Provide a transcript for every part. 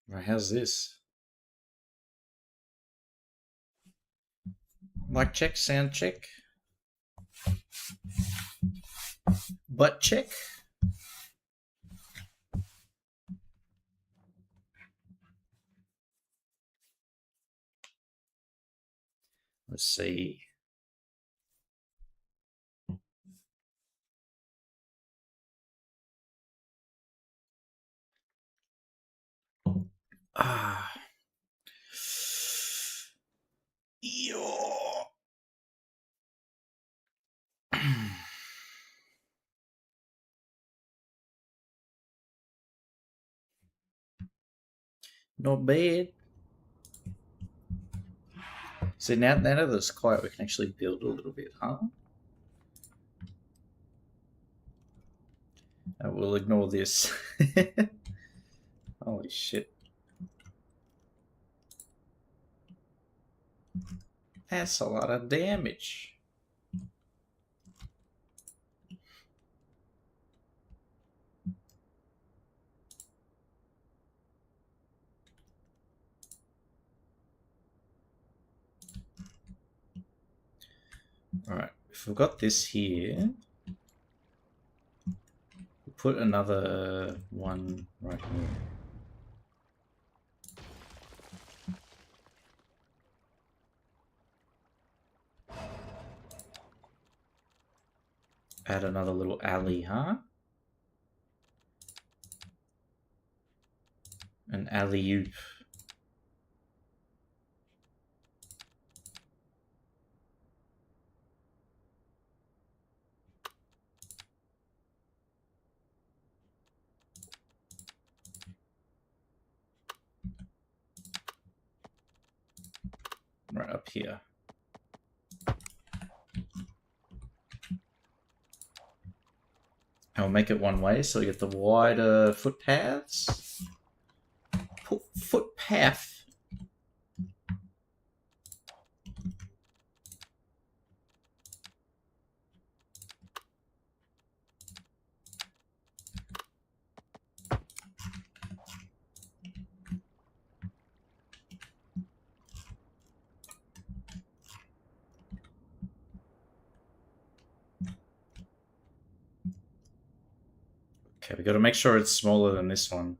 Right, how's this? Mic check, sound check, butt check. Let's see. Ah. Yo. Not bad. So now that it's quiet, we can actually build a little bit, huh? We'll ignore this. Holy shit. That's a lot of damage. Alright, if we've got this here, we'll put another one right here. Add another little alley, huh? An alley-oop. Right up here. And we'll make it one way so we get the wider footpaths. Footpath. Okay, we got to make sure it's smaller than this one.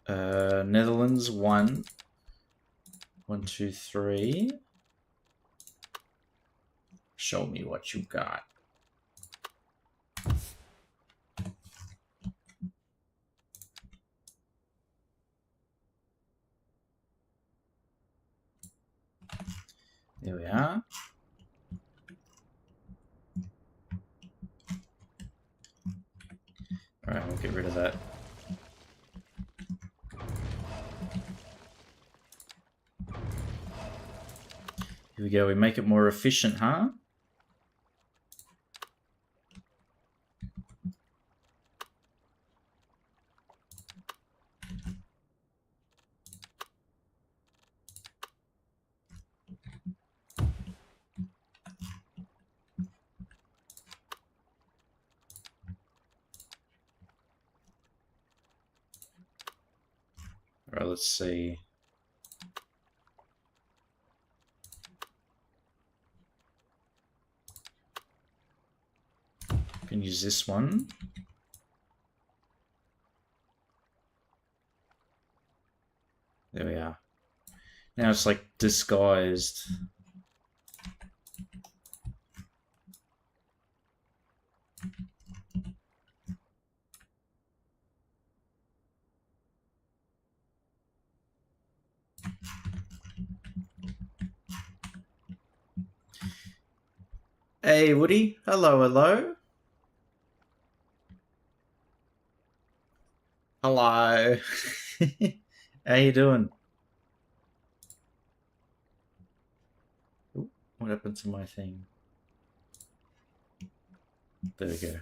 Netherlands 1. 1, 2, 3. Show me what you got. There we are. Alright, we'll get rid of that. Here we go, we make it more efficient, huh? Alright, let's see. Can use this one. There we are. Now it's like disguised. Hey, Woody. Hello, hello. Hello. How you doing? Ooh, what happened to my thing? There we go.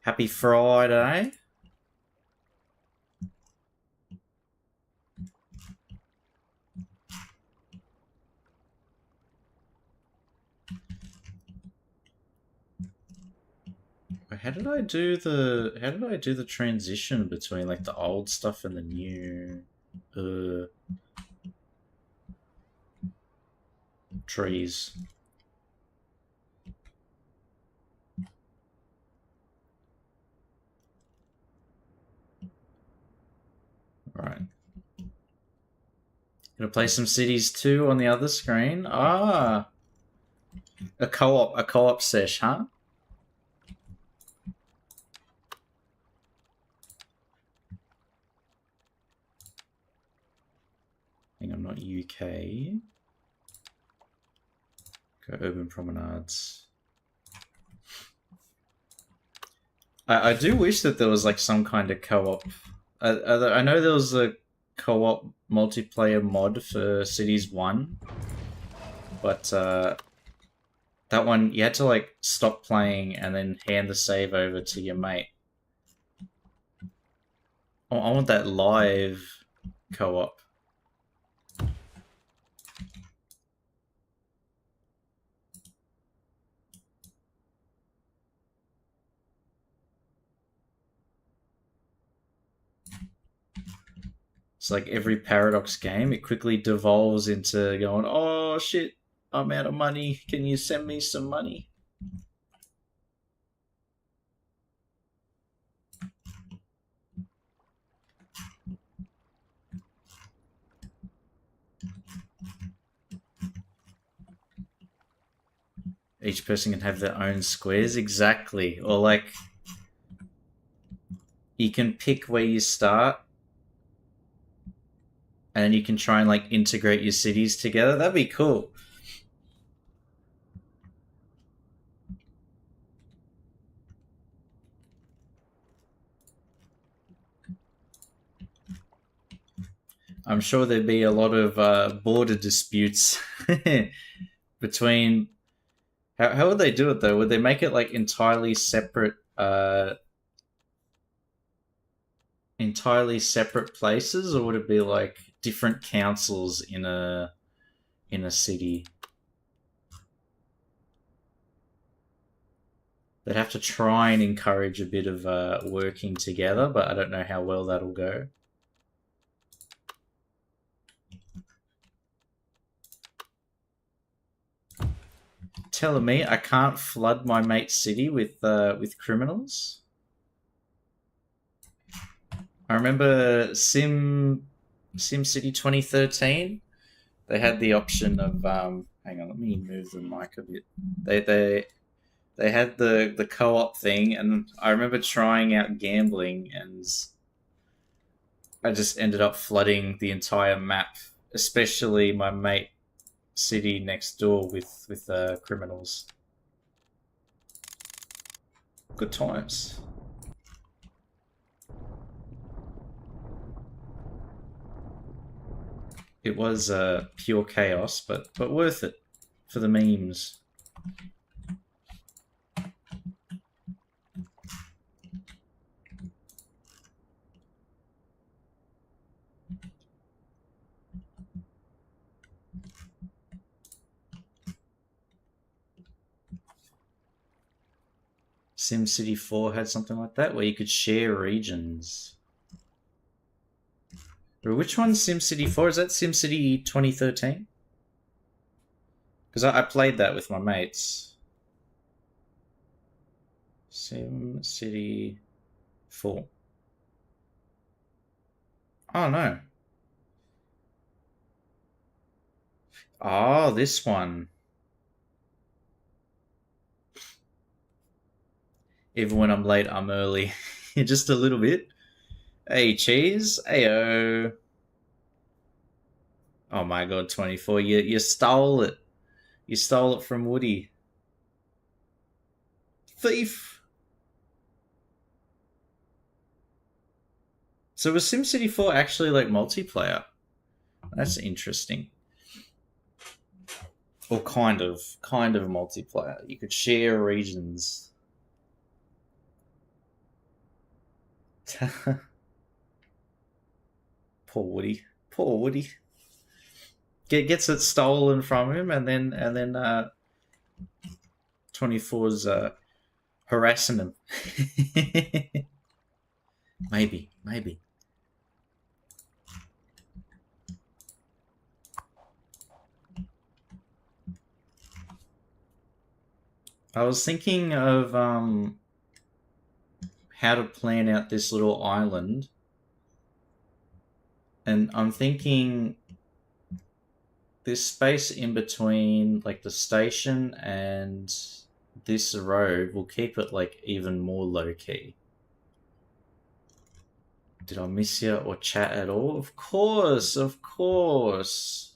Happy Friday. How did I do the transition between like the old stuff and the new uh trees? Right. Gonna play some cities too on the other screen. Ah, a co-op sesh, huh? I think I'm not UK. Go urban promenades. I do wish that there was like some kind of co-op. I know there was a co-op multiplayer mod for Cities One, but that one you had to like stop playing and then hand the save over to your mate. I want that live co-op. It's like every Paradox game, it quickly devolves into going, "Oh shit, I'm out of money. Can you send me some money?" Each person can have their own squares, exactly, or like you can pick where you start and then you can try and like integrate your cities together. That'd be cool. I'm sure there'd be a lot of border disputes between. How would they do it though? Would they make it like entirely separate places, or would it be like different councils in a city? They'd have to try and encourage a bit of working together, but I don't know how well that'll go. Telling me I can't flood my mate's city with criminals. I remember SimCity 2013. They had the option of hang on, let me move the mic a bit. They had the co-op thing, and I remember trying out gambling, and I just ended up flooding the entire map, especially my mate city next door with criminals. Good times. It was pure chaos, but worth it for the memes. SimCity 4 had something like that where you could share regions. But which one's SimCity 4? Is that SimCity 2013? Because I played that with my mates. SimCity 4. Oh no. Oh, this one. Even when I'm late, I'm early. Just a little bit. Hey, cheese. Ayo. Oh my god, 24. You stole it. You stole it from Woody. Thief! So was SimCity 4 actually like multiplayer? That's interesting. Or kind of multiplayer. You could share regions. Poor Woody. Poor Woody. Gets it stolen from him, and then 24's harassing him. Maybe. I was thinking of how to plan out this little island, and I'm thinking this space in between like the station and this road will keep it like even more low key. Did I miss you or chat at all? Of course.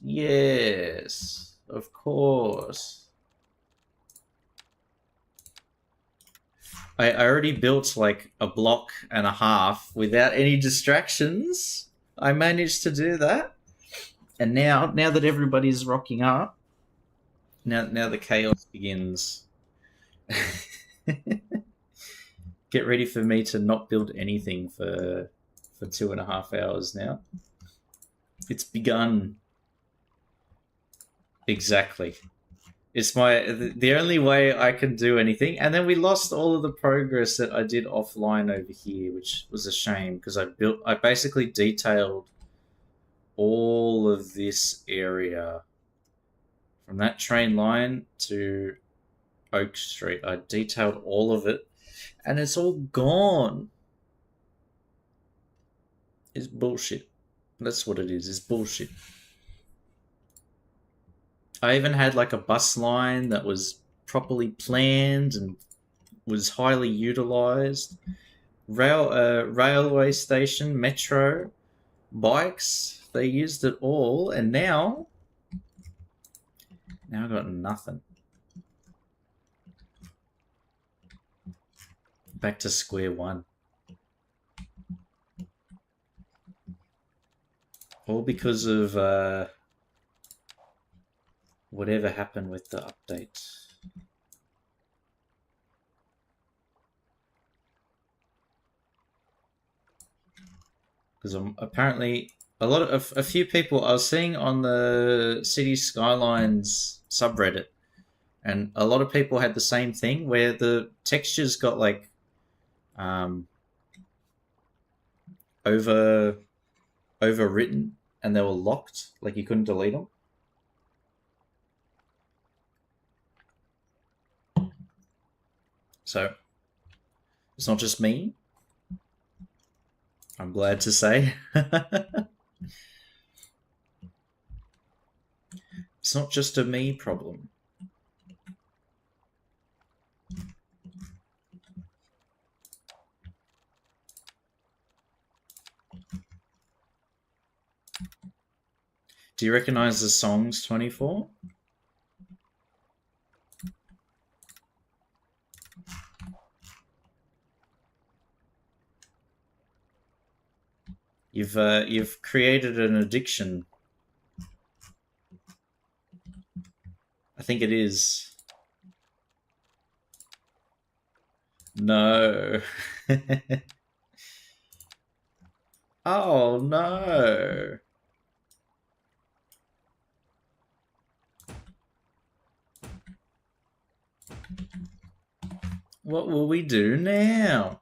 Yes, of course. I already built like a block and a half without any distractions. I managed to do that. And now that everybody's rocking up, now the chaos begins. Get ready for me to not build anything for 2.5 hours now. It's begun. Exactly. It's the only way I can do anything. And then we lost all of the progress that I did offline over here, which was a shame because I basically detailed all of this area from that train line to Oak Street. I detailed all of it, and it's all gone. It's bullshit. That's what it is. It's bullshit. I even had like a bus line that was properly planned and was highly utilized. Railway station, metro, bikes. They used it all, and now I got nothing. Back to square one. All because of whatever happened with the update. Because I'm apparently a few people I was seeing on the City Skylines subreddit, and a lot of people had the same thing where the textures got like overwritten and they were locked, like you couldn't delete them. So it's not just me, I'm glad to say. It's not just a me problem. Do you recognize the songs, 24? You've created an addiction. I think it is. No. Oh no. What will we do now?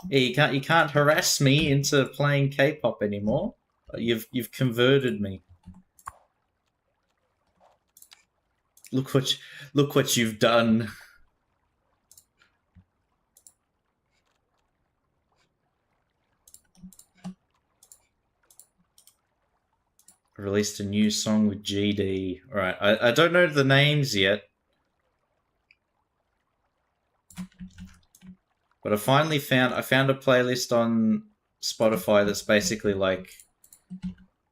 Yeah, you can't harass me into playing K-pop anymore. You've converted me. Look what you've done. Released a new song with GD. All right, I don't know the names yet, but I found a playlist on Spotify that's basically like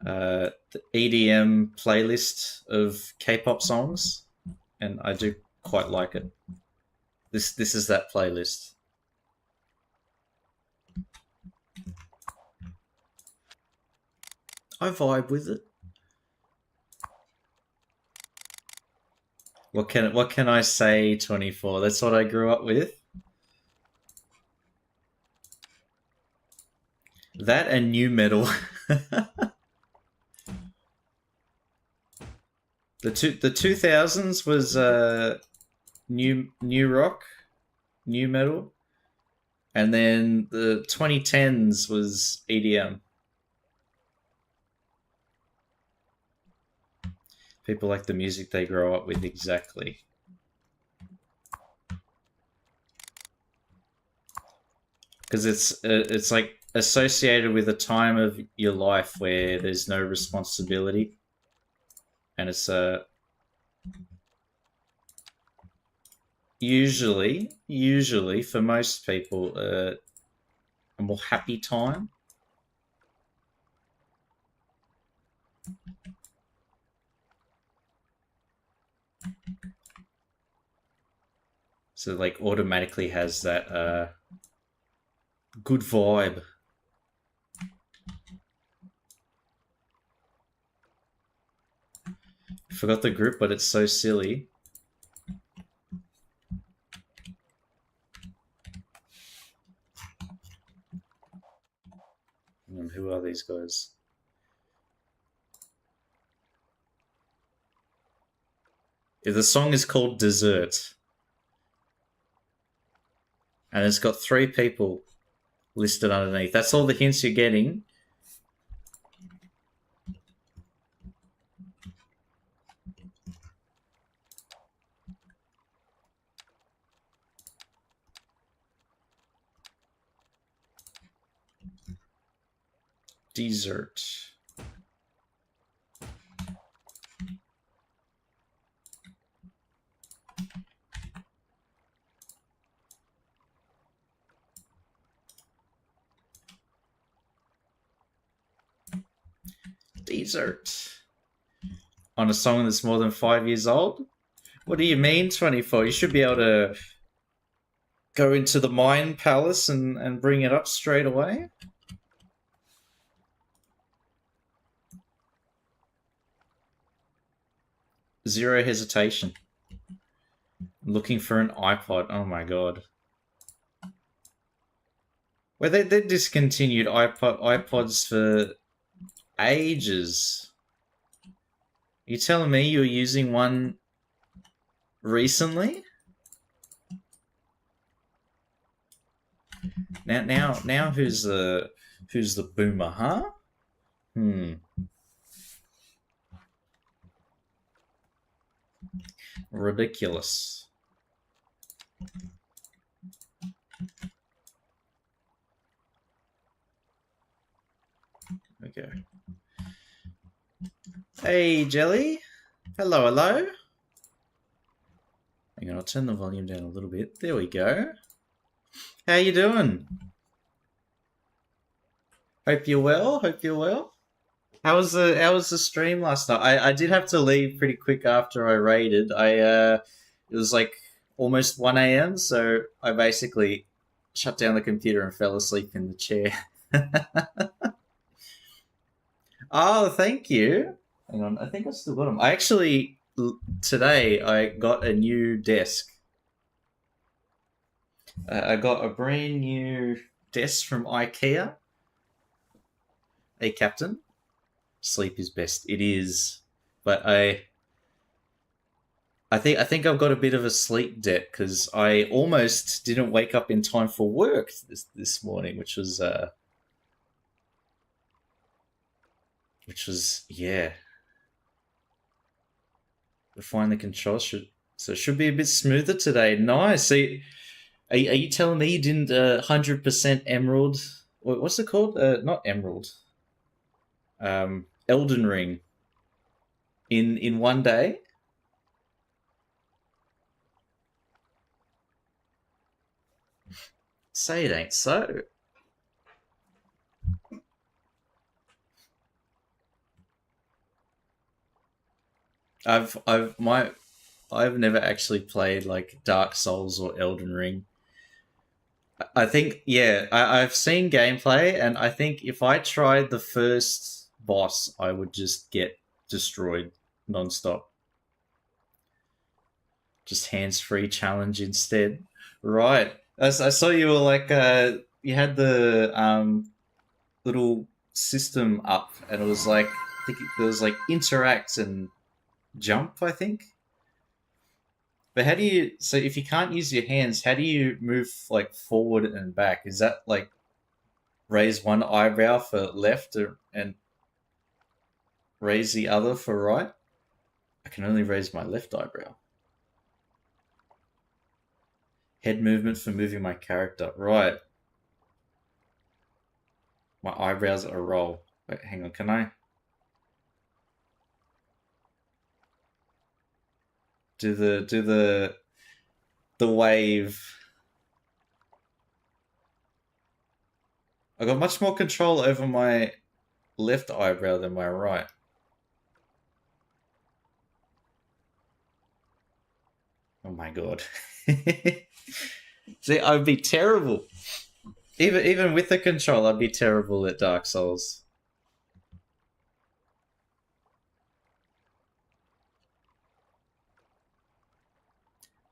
the EDM playlist of K-pop songs, and I do quite like it. This is that playlist. I vibe with it. What can I say? 24. That's what I grew up with. That and new metal. The 2000s was new rock, new metal, and then the 2010s was EDM. People like the music they grow up with, exactly. Because it's like associated with a time of your life where there's no responsibility, and it's usually for most people a more happy time. So like automatically has that good vibe. Forgot the group, but it's so silly. Who are these guys? The song is called Dessert. And it's got 3 people listed underneath. That's all the hints you're getting. Dessert. Dessert. On a song that's more than 5 years old? What do you mean 24? You should be able to go into the Mind Palace and bring it up straight away. Zero hesitation. Looking for an iPod. Oh my god. Well, they discontinued iPods for ages. You telling me you're using one recently? Now who's the boomer, huh? Ridiculous. Okay. Hey, Jelly. Hello, hello. Hang on, I'll turn the volume down a little bit. There we go. How you doing? Hope you're well. Hope you're well. How was the stream last night? I did have to leave pretty quick after I raided. It was like almost 1 a.m. So I basically shut down the computer and fell asleep in the chair. Oh, thank you. Hang on, I think I still got them. I actually today I got a new desk. I got a brand new desk from IKEA. Hey, Captain. Sleep is best. It is, but I think I've got a bit of a sleep debt because I almost didn't wake up in time for work this morning, which was yeah. Refine the controls so it should be a bit smoother today. Nice. See, are you telling me you didn't 100% Emerald? What's it called? Not Emerald. Elden Ring. In one day. Say it ain't so. I've I've never actually played like Dark Souls or Elden Ring. I think, yeah, I've seen gameplay, and I think if I tried the first boss, I would just get destroyed nonstop. Just hands free challenge instead. Right. I saw you were like, you had the little system up, and it was like, I think there was like interact and jump, I think. But how do you? So if you can't use your hands, how do you move like forward and back? Is that like raise one eyebrow for left and raise the other for right? I can only raise my left eyebrow. Head movement for moving my character. Right. My eyebrows are roll. Wait, hang on. Can I do the wave? I got much more control over my left eyebrow than my right. Oh my god. See, I'd be terrible. Even with the control, I'd be terrible at Dark Souls.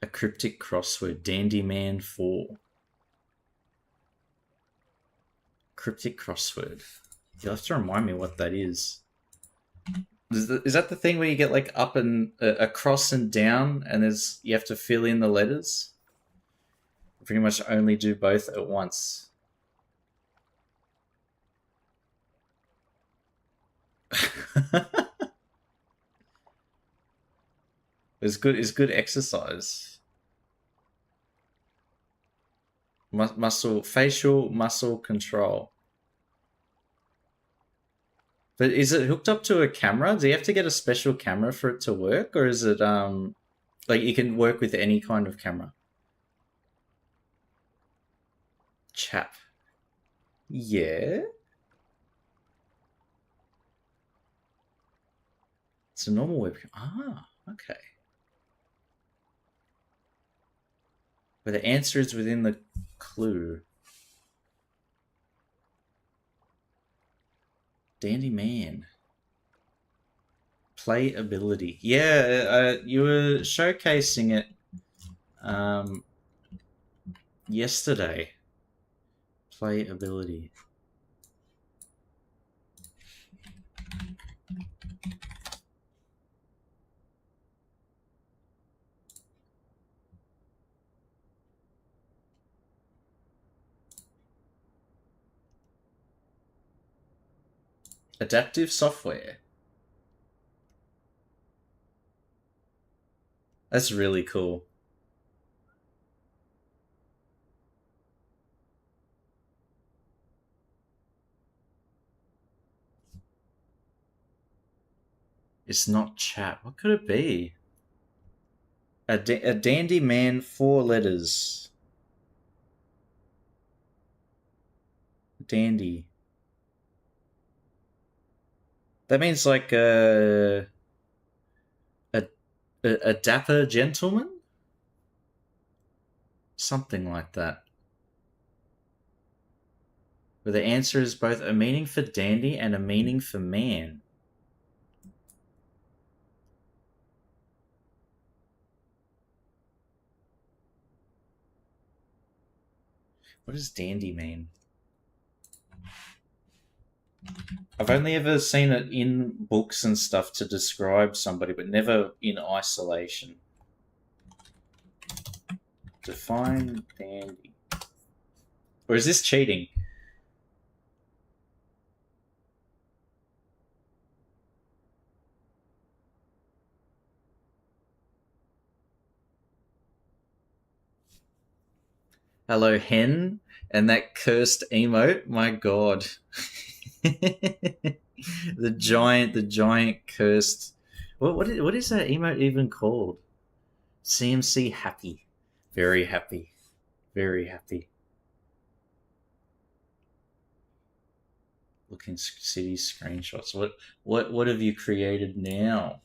A cryptic crossword, Dandy Man 4. Cryptic crossword. You'll have to remind me what that is. Is that the thing where you get like up and across and down, and there's you have to fill in the letters? Pretty much only do both at once. It's good exercise. Facial muscle control. But is it hooked up to a camera? Do you have to get a special camera for it to work, or is it like you can work with any kind of camera? Chap. Yeah. It's a normal webcam. Ah, okay. But the answer is within the clue. Dandy Man. Playability. Yeah, you were showcasing it yesterday. Playability. Adaptive software. That's really cool. It's not chat. What could it be? A Dandy Man, 4 letters. Dandy. That means like a dapper gentleman? Something like that. Where the answer is both a meaning for dandy and a meaning for man. What does dandy mean? I've only ever seen it in books and stuff to describe somebody, but never in isolation. Define dandy. Or is this cheating? Hello, hen, and that cursed emote. My god, the giant cursed. What is that emote even called? CMC happy, very happy, very happy. Looking city screenshots. What have you created now?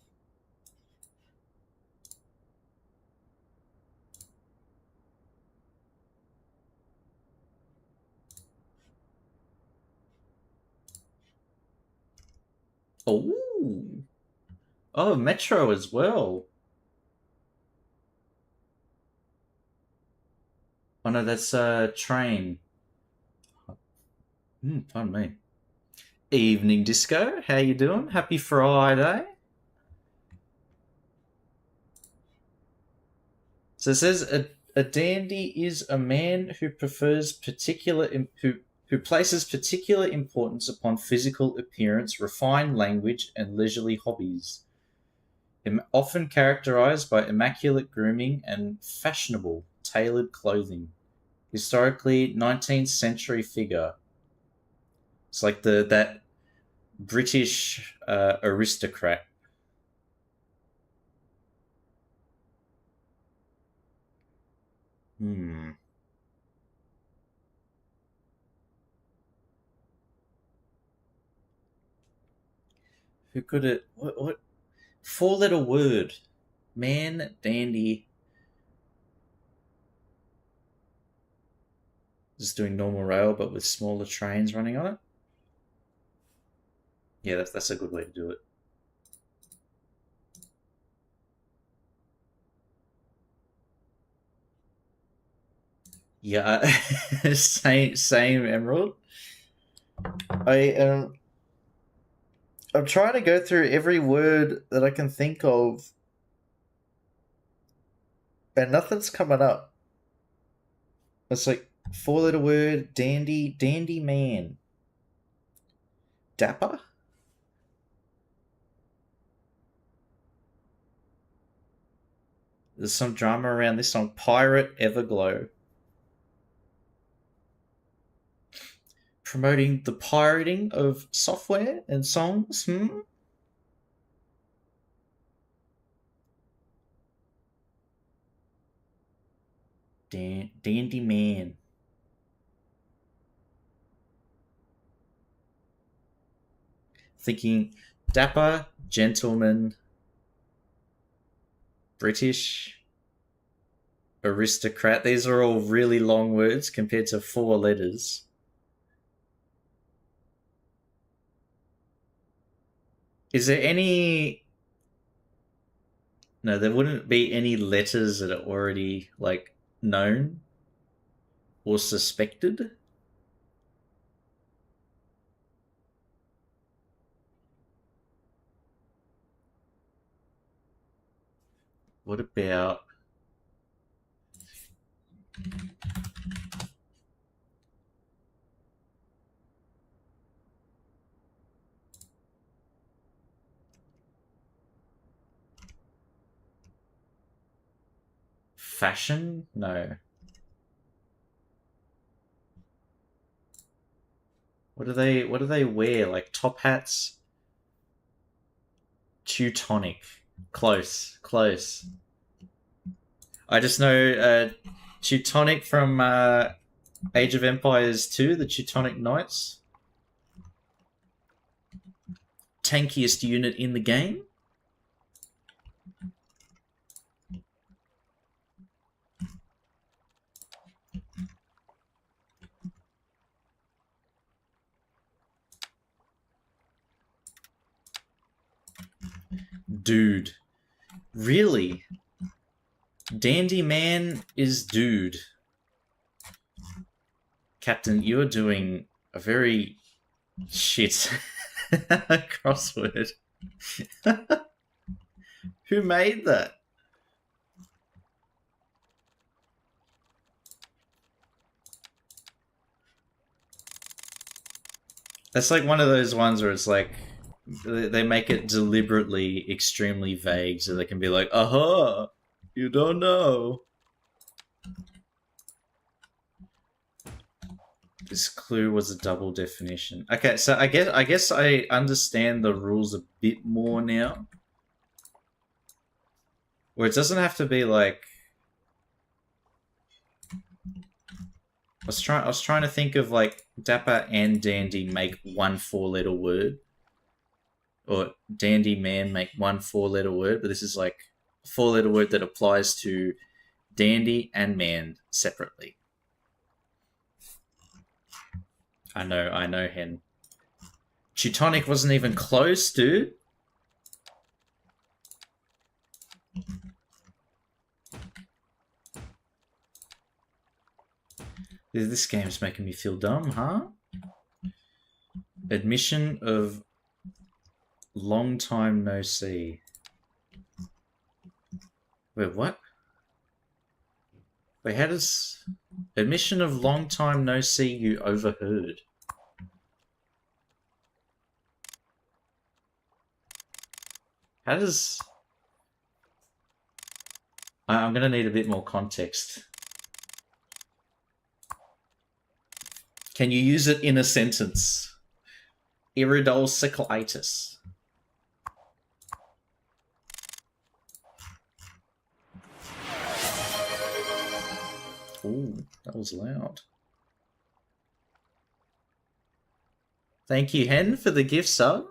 Oh, oh, Metro as well. Oh no, that's train. Pardon me. Evening Disco, how you doing? Happy Friday. So it says a dandy is a man who prefers who places particular importance upon physical appearance, refined language, and leisurely hobbies. Often characterized by immaculate grooming and fashionable, tailored clothing. Historically, 19th century figure. It's like the that British aristocrat. Hmm. Who could it? What? Four-letter word. Man, dandy. Just doing normal rail, but with smaller trains running on it. Yeah, that's a good way to do it. Yeah, same Emerald. I I'm trying to go through every word that I can think of, and nothing's coming up. It's like four-letter word, dandy man, dapper. There's some drama around this song. Pirate Everglow, promoting the pirating of software and songs. Dandy man. Thinking dapper, gentleman, British, aristocrat. These are all really long words compared to four letters. Is there any? No, there wouldn't be any letters that are already like known or suspected. What about fashion? No. What do they wear? Like top hats? Teutonic. Close. Close. I just know Teutonic from Age of Empires 2, the Teutonic Knights. Tankiest unit in the game. Dude. Really? Dandy man is dude. Captain, you're doing a very shit crossword. Who made that? That's like one of those ones where it's like they make it deliberately extremely vague so they can be like, aha, you don't know. This clue was a double definition. Okay, so I guess I understand the rules a bit more now. Where it doesn't have to be like I was trying to think of like dapper and dandy make one four-letter word, or dandy man make one four-letter word, but this is like a four-letter word that applies to dandy and man separately. I know, Hen. Teutonic wasn't even close, dude. This game's making me feel dumb, huh? Admission of long time no see. Wait, what? Wait, how does... Admission of long time no see you overheard. How does... I'm going to need a bit more context. Can you use it in a sentence? Iridocyclitis. Ooh, that was loud. Thank you, Hen, for the gift sub.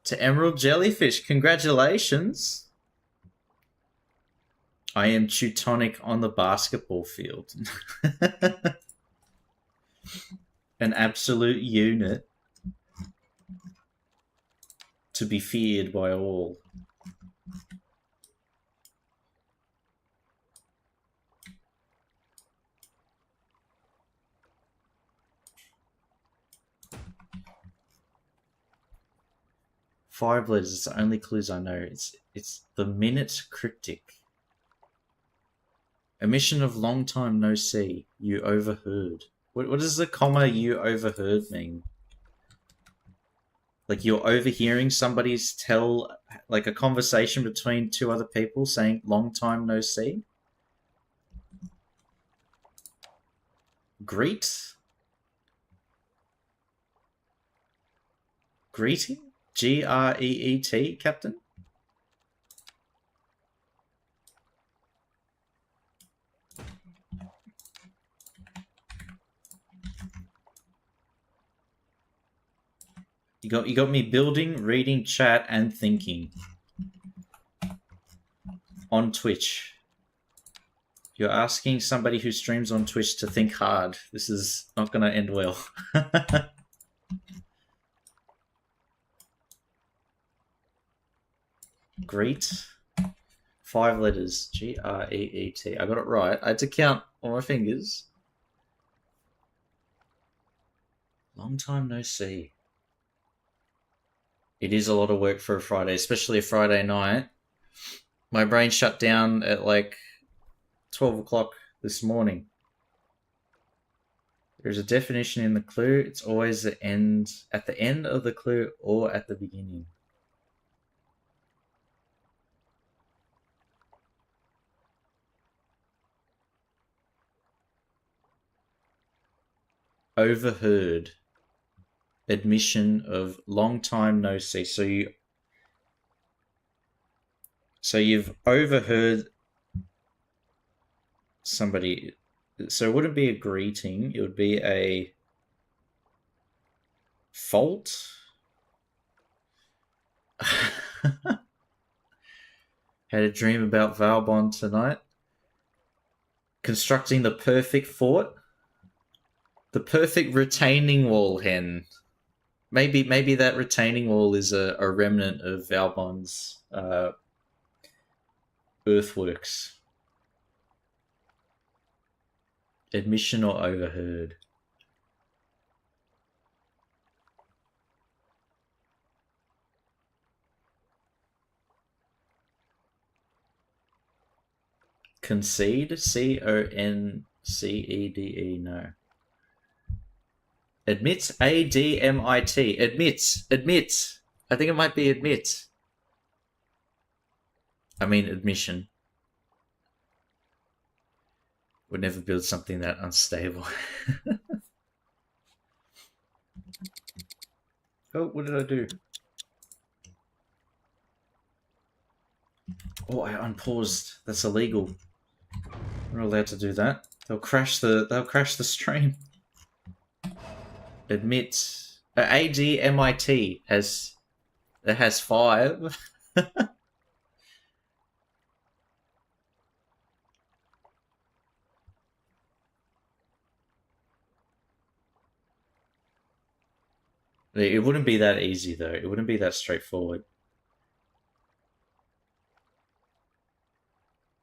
To Emerald Jellyfish, congratulations. I am Teutonic on the basketball field. An absolute unit to be feared by all. Five letters, it's the only clues I know. It's the minute cryptic. Emission of long time no see, you overheard. What does the comma you overheard mean? Like you're overhearing somebody's tell, like a conversation between two other people saying long time no see? Greet? Greeting? Greet, Captain? You got me building, reading, chat, and thinking. On Twitch. You're asking somebody who streams on Twitch to think hard. This is not going to end well. Greet. 5 letters. Greet. I got it right. I had to count on my fingers. Long time no see. It is a lot of work for a Friday, especially a Friday night. My brain shut down at like 12 o'clock this morning. There's a definition in the clue. It's always at the end of the clue or at the beginning. Overheard. Admission of long time no see. So you've overheard somebody. So it wouldn't be a greeting. It would be a fault. Had a dream about Valbon tonight. Constructing the perfect fort. The perfect retaining wall, Hen. Maybe that retaining wall is a remnant of Valbon's earthworks. Admission or overheard? Concede? Concede? No. Admit? ADMIT. Admit. I think it might be admit. I mean admission. Would never build something that unstable. Oh, what did I do? Oh, I unpaused. That's illegal. We're not allowed to do that. They'll crash the stream. Admit. ADMIT has 5. It wouldn't be that easy though. It wouldn't be that straightforward.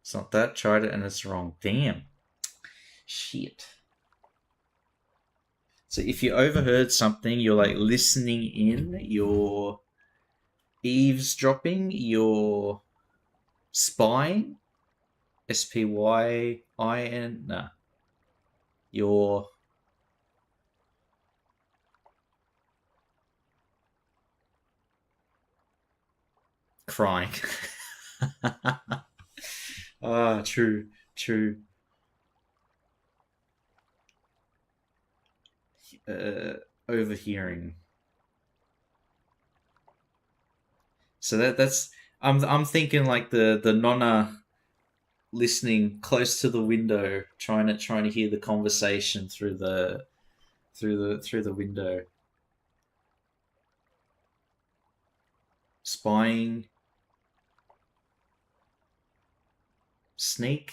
It's not that. Tried it and it's wrong. Damn. Shit. So if you overheard something, you're like listening in, you're eavesdropping, you're spying, SPYIN, nah. You're crying. Ah, true, true. Overhearing. So that's I'm thinking like the nonna listening close to the window, trying to hear the conversation through the window, spying, sneak.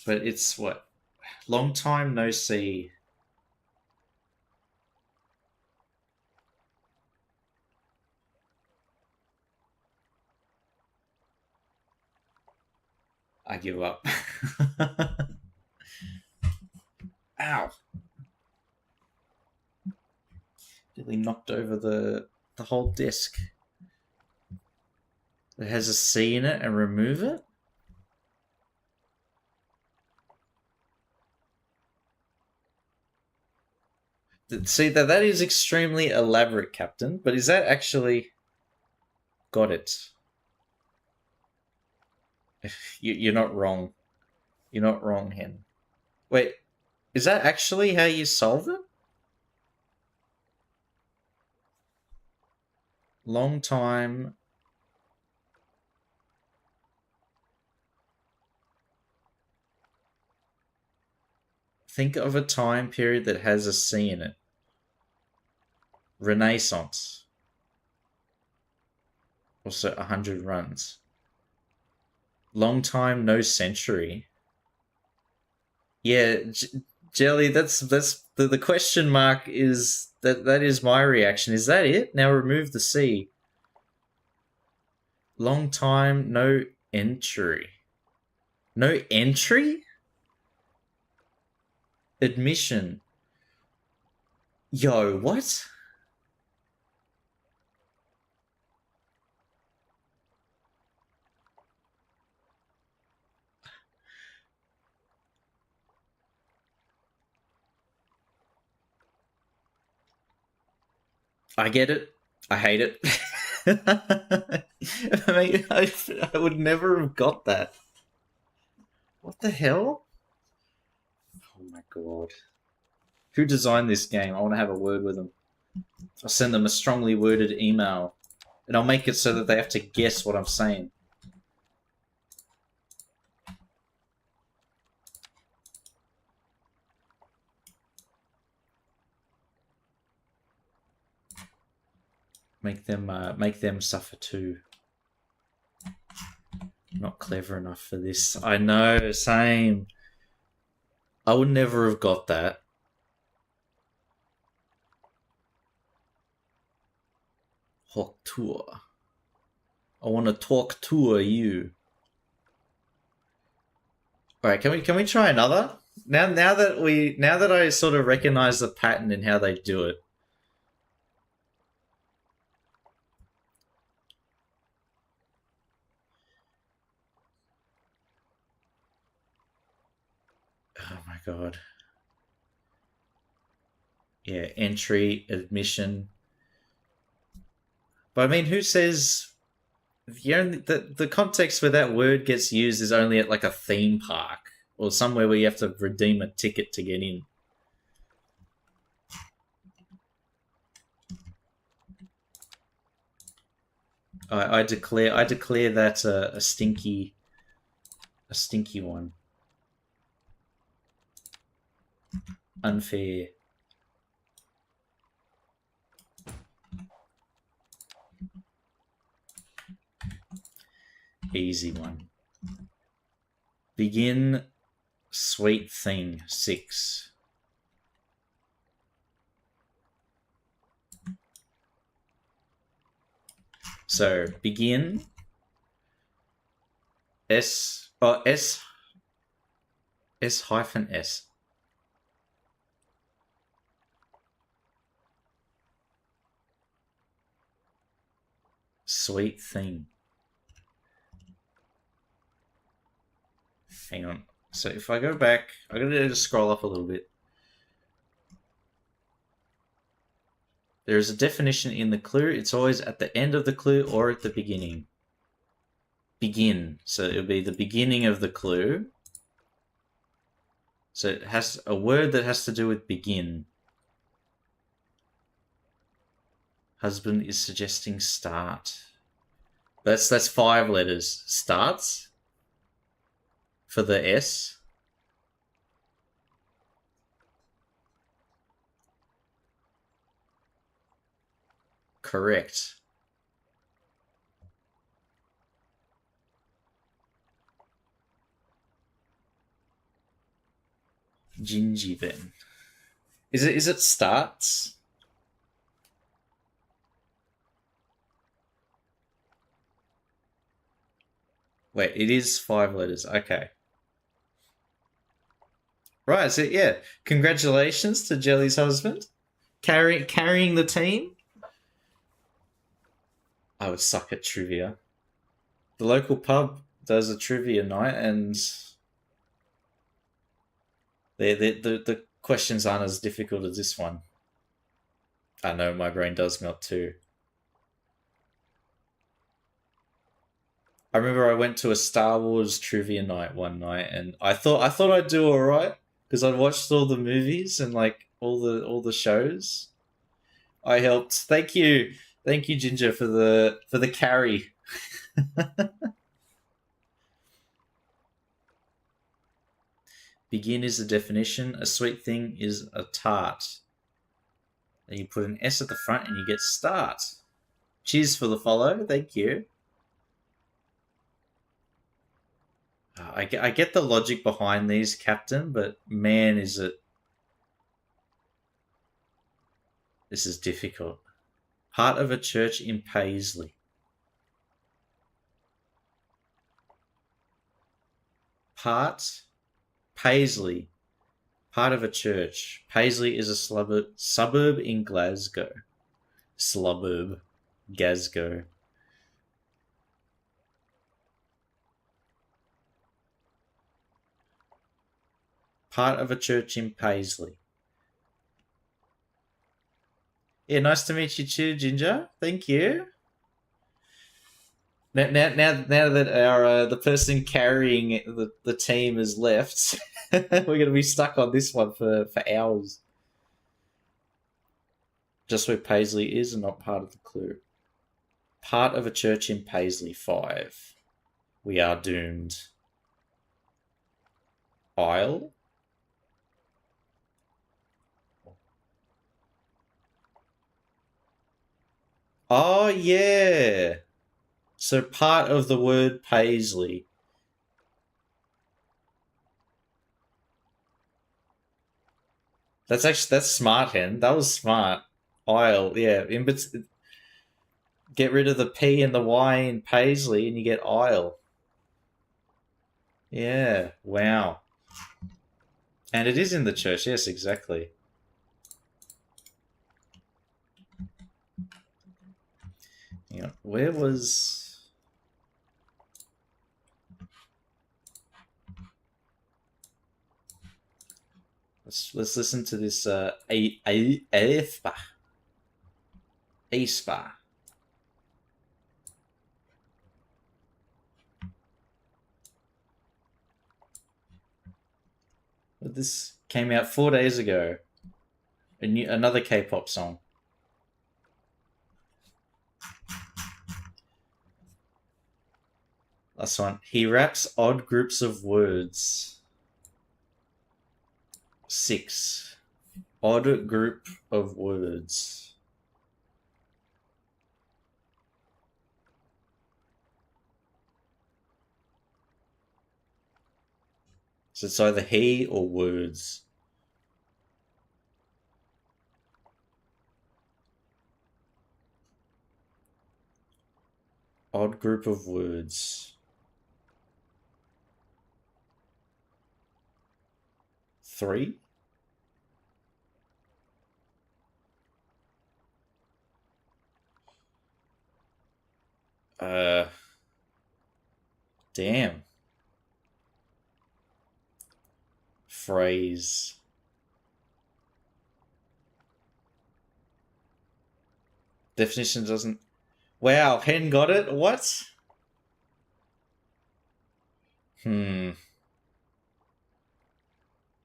But it's what, long time no see. I give up. Ow! Nearly knocked over the whole disc. It has a C in it and remove it? See, that is extremely elaborate, Captain, but is that actually... Got it. You're not wrong. You're not wrong, Hen. Wait, is that actually how you solve it? Long time. Think of a time period that has a C in it. Renaissance. Also 100 runs. Long time, no century. Yeah, Jelly, that's the question mark is that is my reaction. Is that it? Now remove the C. Long time, no entry. No entry? Admission. Yo, what? I get it. I hate it. I mean, I would never have got that. What the hell? Oh my god. Who designed this game? I want to have a word with them. I'll send them a strongly worded email. And I'll make it so that they have to guess what I'm saying. Make them suffer too. Not clever enough for this. I know, same. I would never have got that. Hawk tour. I want to talk to you. All right, can we try another? Now that I sort of recognize the pattern in how they do it. Oh my god. Yeah, entry, admission. But I mean, who says the context where that word gets used is only at like a theme park or somewhere where you have to redeem a ticket to get in. I declare that a stinky one. Unfair. Easy one. Begin sweet thing 6. So begin S S S hyphen S. Sweet thing. Hang on. So if I go back, I'm gonna just scroll up a little bit. There is a definition in the clue. It's always at the end of the clue or at the beginning. Begin. So it'll be the beginning of the clue. So it has a word that has to do with begin. Husband is suggesting start. That's 5 letters. Starts for the S. Correct. Gingy then. Is it starts? Wait, it is 5 letters. Okay. Right, so yeah. Congratulations to Jelly's husband. Carrying the team. I would suck at trivia. The local pub does a trivia night, and the questions aren't as difficult as this one. I know my brain does melt too. I remember I went to a Star Wars trivia night one night, and I thought I'd do all right because I'd watched all the movies and like all the shows. I helped. Thank you, Ginger, for the carry. Begin is the definition. A sweet thing is a tart. Then you put an S at the front and you get start. Cheers for the follow. Thank you. I get the logic behind these, Captain, but man, is it. This is difficult. Part of a church in Paisley. Paisley. Part of a church. Paisley is a suburb in Glasgow. Suburb. Glasgow. Part of a church in Paisley. Yeah, nice to meet you too, Ginger. Thank you. Now that our the person carrying the team has left, we're going to be stuck on this one for hours. Just where Paisley is and not part of the clue. Part of a church in Paisley, 5. We are doomed. Aisle? Oh, yeah. So part of the word Paisley. That's smart, Hen. That was smart. Aisle, yeah. Get rid of the P and the Y in Paisley and you get aisle. Yeah, wow. And it is in the church, yes, exactly. Hang on, where was... Let's listen to this Aespa. Aespa. This came out 4 days ago. Another K-pop song. Last one. He raps odd groups of words. 6. Odd group of words. So it's either he or words. Odd group of words. 3? Damn. Phrase. Definition doesn't. Wow, Hen got it? What? Hmm.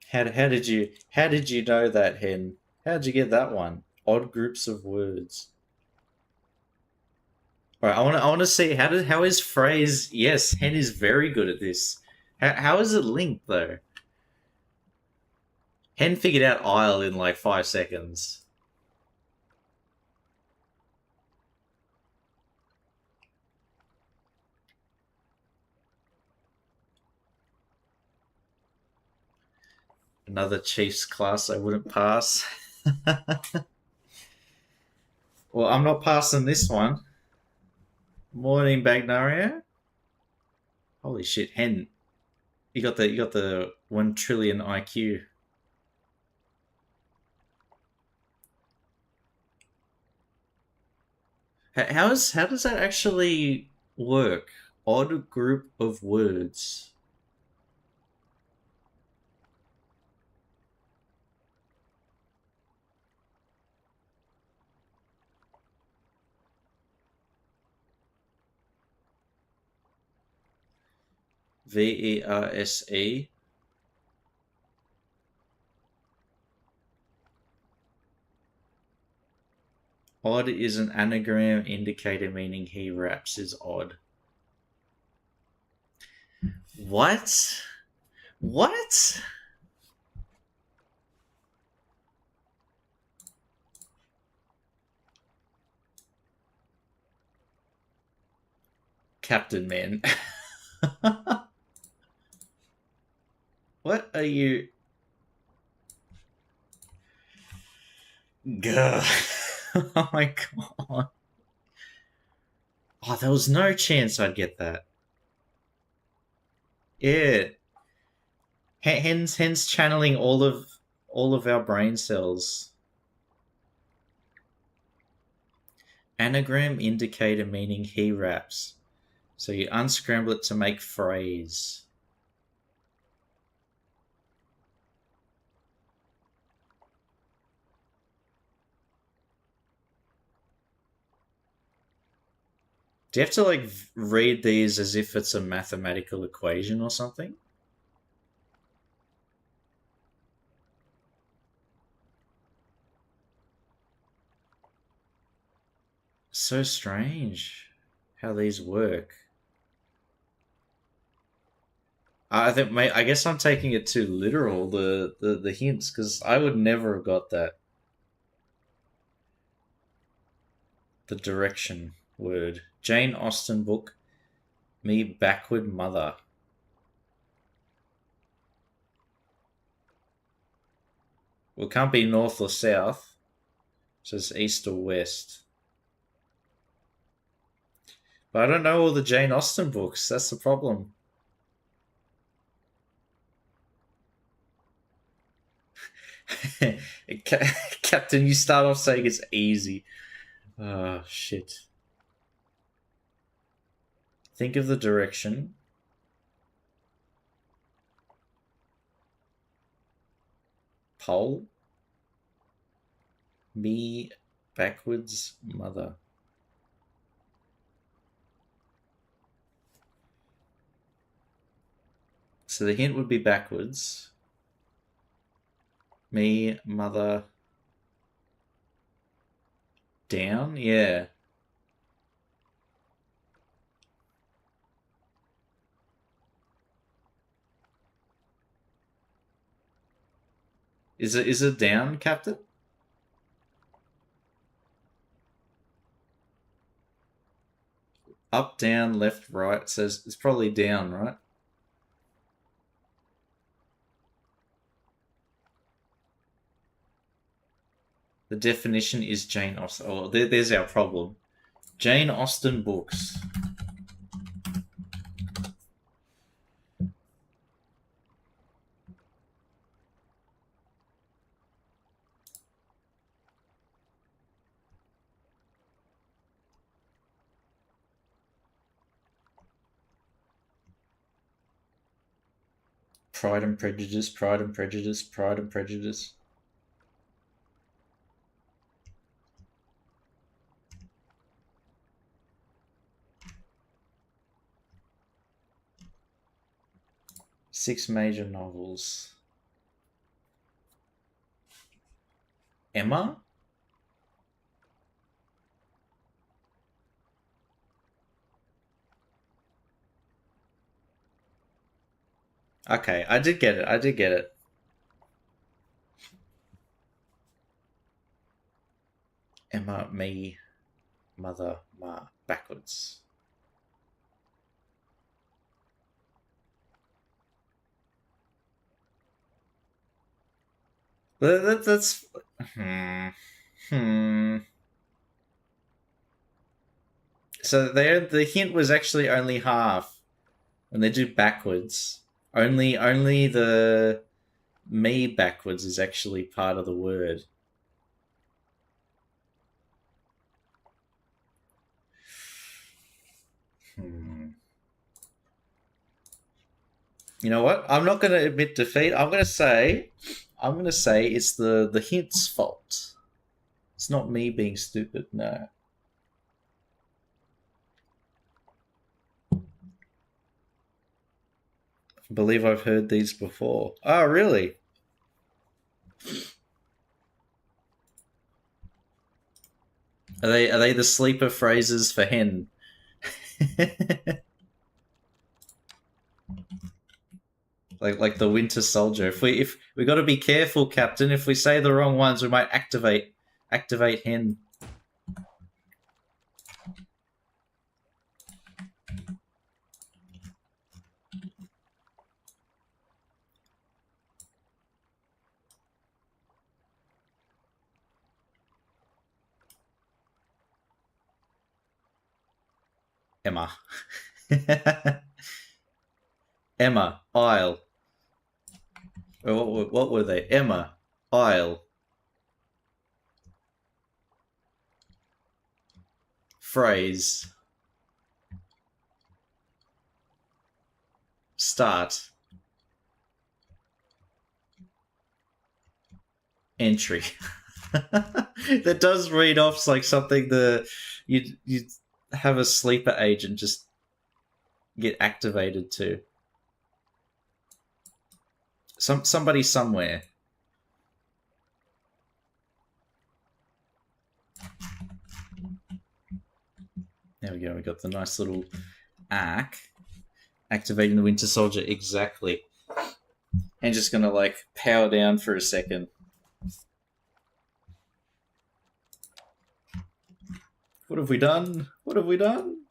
How did you know that, Hen? How did you get that one? Odd groups of words. All right, I want to see how is phrase. Yes, Hen is very good at this. How is it linked though? Hen figured out aisle in like 5 seconds. Another Chiefs class I wouldn't pass. Well, I'm not passing this one. Morning, Bagnaria. Holy shit, Hen! You got the 1 trillion IQ. How does that actually work? Odd group of words. Verse. Odd is an anagram indicator meaning he raps is odd. What? What? Captain Man. What are you? Gah. Oh my god. Oh, there was no chance I'd get that. Yeah. Hence channeling all of our brain cells. Anagram indicator meaning he raps. So you unscramble it to make phrase. Do you have to like read these as if it's a mathematical equation or something? So strange how these work. I think, mate. I guess I'm taking it too literal. The hints, because I would never have got that. The direction word. Jane Austen book. Me backward mother. Well, it can't be north or south. So it's east or west. But I don't know all the Jane Austen books. That's the problem. Captain, you start off saying it's easy. Oh, shit. Think of the direction. Pole. Me backwards mother. So the hint would be backwards. Me, mother, down? Yeah. Is it down, Captain? Up, down, left, right. Says it's probably down, right? The definition is Jane Austen. Oh, there's our problem. Jane Austen books. Pride and Prejudice, Pride and Prejudice, Pride and Prejudice. Six major novels. Emma? Okay, I did get it. I did get it. Emma, me, mother, ma, backwards. That's. Hmm. Hmm. So there, the hint was actually only half. When they do backwards, only the me backwards is actually part of the word. Hmm. You know what? I'm not going to admit defeat. I'm going to say it's the hint's fault. It's not me being stupid. No. I believe I've heard these before. Oh, really? Are they the sleeper phrases for hen? like the Winter Soldier. If we got to be careful, Captain. If we say the wrong ones, we might activate hen. Emma. Emma. Isle. What were they? Emma. Isle. Phrase. Start. Entry. That does read off like something you'd have a sleeper agent just get activated to. Somebody somewhere. There we go. We got the nice little arc activating the Winter Soldier exactly. And just gonna like power down for a second. What have we done? What have we done?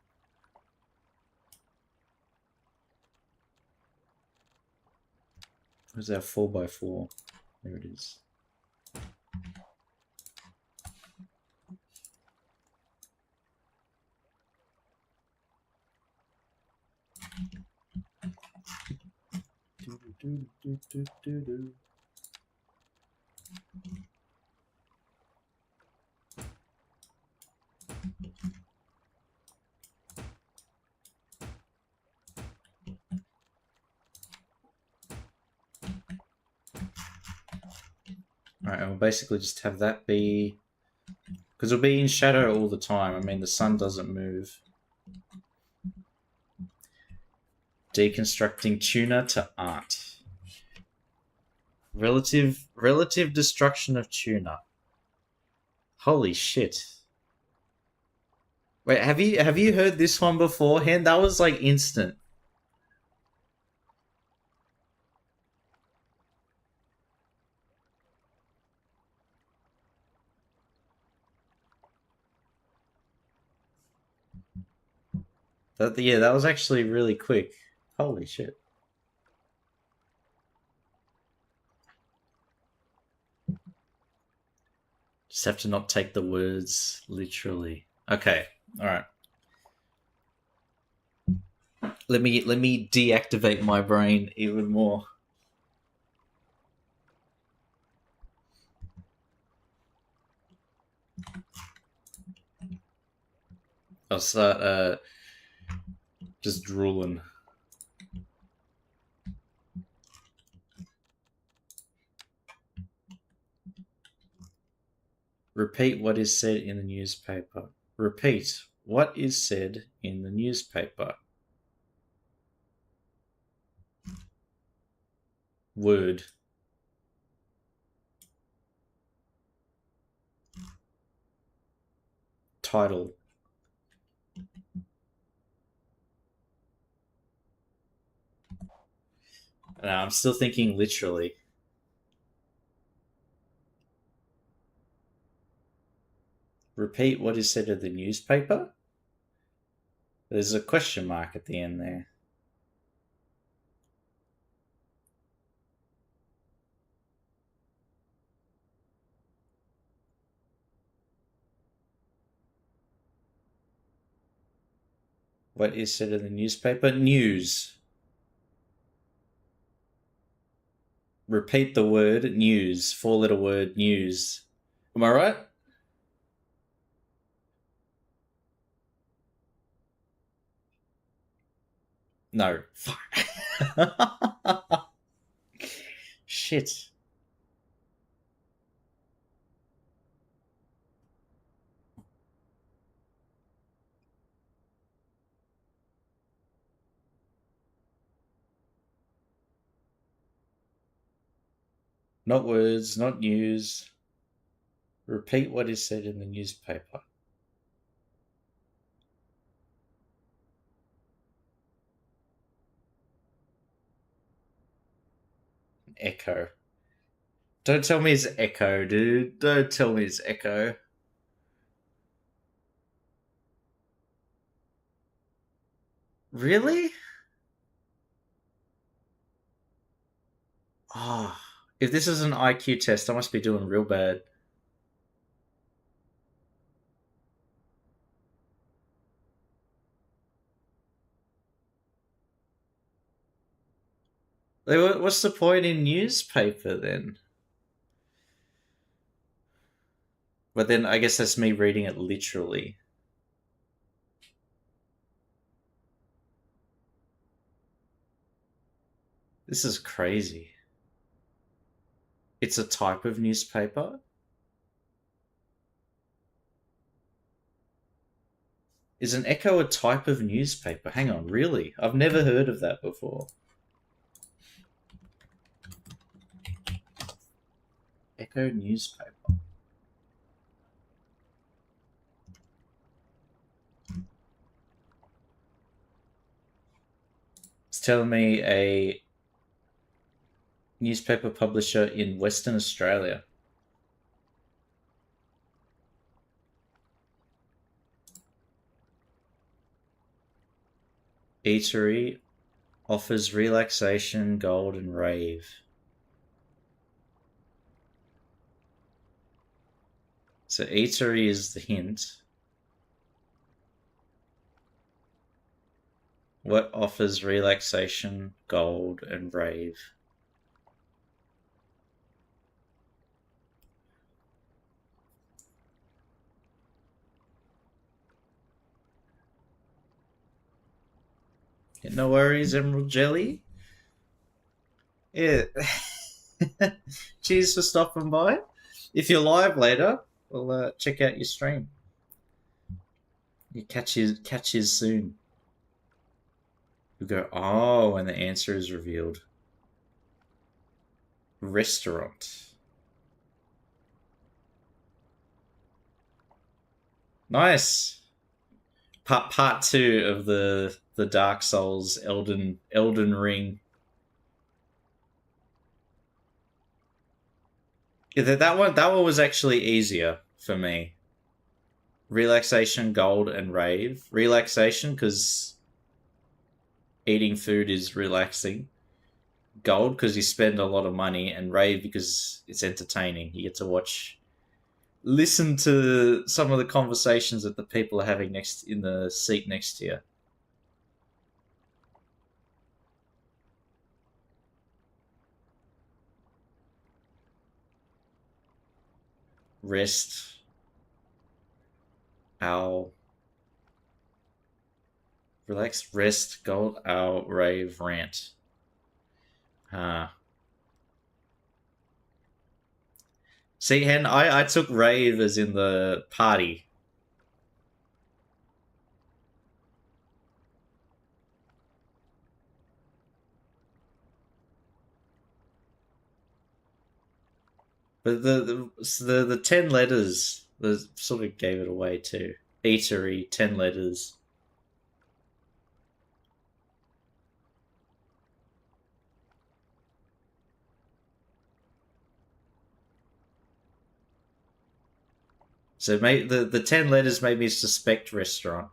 Where's our 4x4? There it is. Alright, and we'll basically just have that be... Because it'll be in shadow all the time. I mean, the sun doesn't move. Deconstructing tuna to art. Relative destruction of tuna. Holy shit. Wait, have you heard this one beforehand? That was like instant. That was actually really quick. Holy shit. Just have to not take the words literally. Okay. All right. Let me deactivate my brain even more. I'll start just drooling. Repeat what is said in the newspaper. Repeat what is said in the newspaper. Word. Title. No, I'm still thinking literally. Repeat what is said in the newspaper. There's a question mark at the end there. What is said in the newspaper? News. Repeat the word news. 4-letter word news. Am I right? No. Shit. Not words, not news. Repeat what is said in the newspaper. Echo. Don't tell me it's Echo, dude. Don't tell me it's Echo. Really? Ah, if this is an IQ test, I must be doing real bad. What's the point in newspaper then? But then I guess that's me reading it literally. This is crazy. It's a type of newspaper? Is an Echo a type of newspaper? Hang on, really? I've never heard of that before. Echo newspaper. It's telling me a newspaper publisher in Western Australia. Eatery offers relaxation, gold, and rave. So eatery is the hint. What offers relaxation, gold, and rave? Yeah, no worries, Emerald Jelly. Yeah. Cheers for stopping by. If you're live later, we'll check out your stream. You catch you soon. You go, oh, when the answer is revealed. Restaurant. Nice. Part two of the Dark Souls Elden Ring. Yeah, that one was actually easier for me. Relaxation, gold, and rave. Relaxation because eating food is relaxing. Gold because you spend a lot of money, and rave because it's entertaining. You get to watch listen to some of the conversations that the people are having next in the seat next to you. Rest, owl, relax, rest, gold, owl, rave, rant. See, Hen, I took rave as in the party. But the 10 letters the sort of gave it away too. Eatery, 10 letters. So the 10 letters made me suspect restaurant.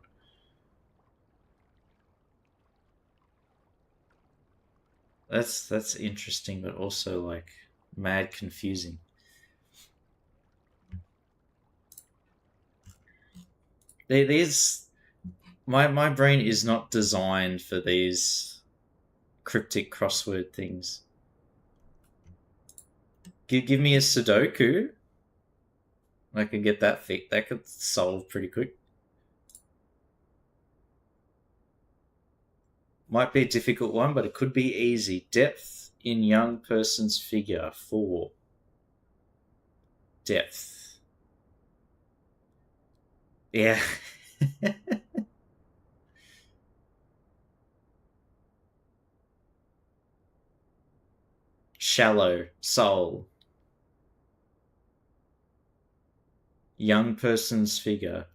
That's interesting, but also like mad confusing. These my brain is not designed for these cryptic crossword things. Give me a Sudoku. I can get that fit. That could solve pretty quick. Might be a difficult one, but it could be easy. Depth in young person's figure. 4. Depth. Yeah. Shallow. Soul. Young person's figure.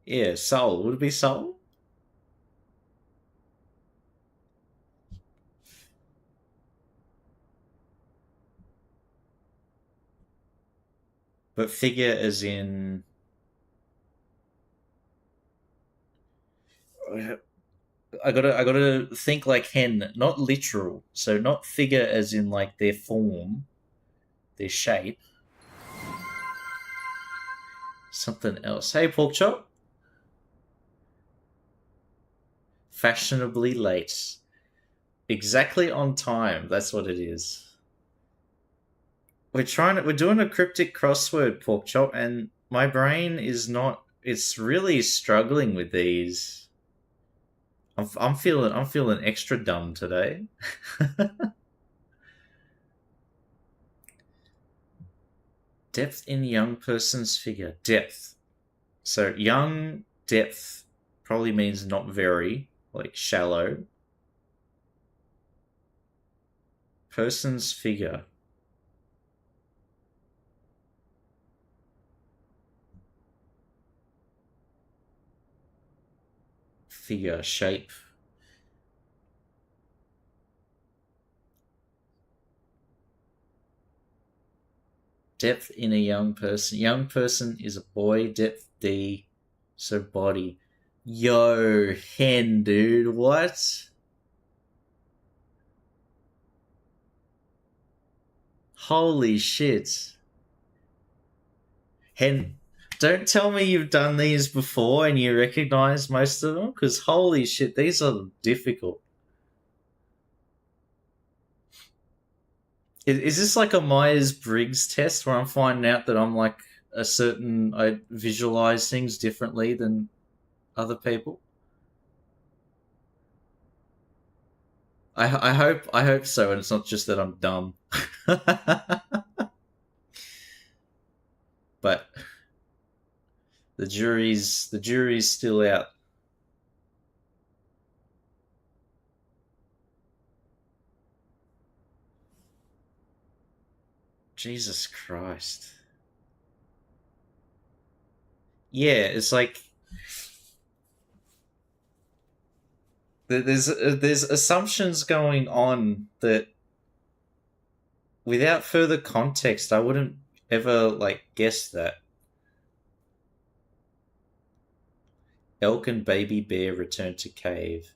Yeah, soul. Would it be soul? But figure as in. I gotta think like hen, not literal. So not figure as in like their form, their shape. Something else. Hey, pork chop. Fashionably late. Exactly on time. That's what it is. We're doing a cryptic crossword, pork chop, and my brain is not. It's really struggling with these. I'm feeling extra dumb today. Depth in young person's figure. Depth. So young depth probably means not very, like shallow. Person's figure. Figure, shape. Depth in a young person. Young person is a boy, depth D, so body. Yo, hen, dude, what? Holy shit. Hen, don't tell me you've done these before and you recognize most of them, because holy shit, these are difficult. Is this like a Myers Briggs test where I'm finding out that I'm like a certain, I visualize things differently than other people? I hope so, and it's not just that I'm dumb. But the jury's still out. Jesus Christ. Yeah, it's like there's assumptions going on that without further context I wouldn't ever like guess that. Elk and baby bear return to cave.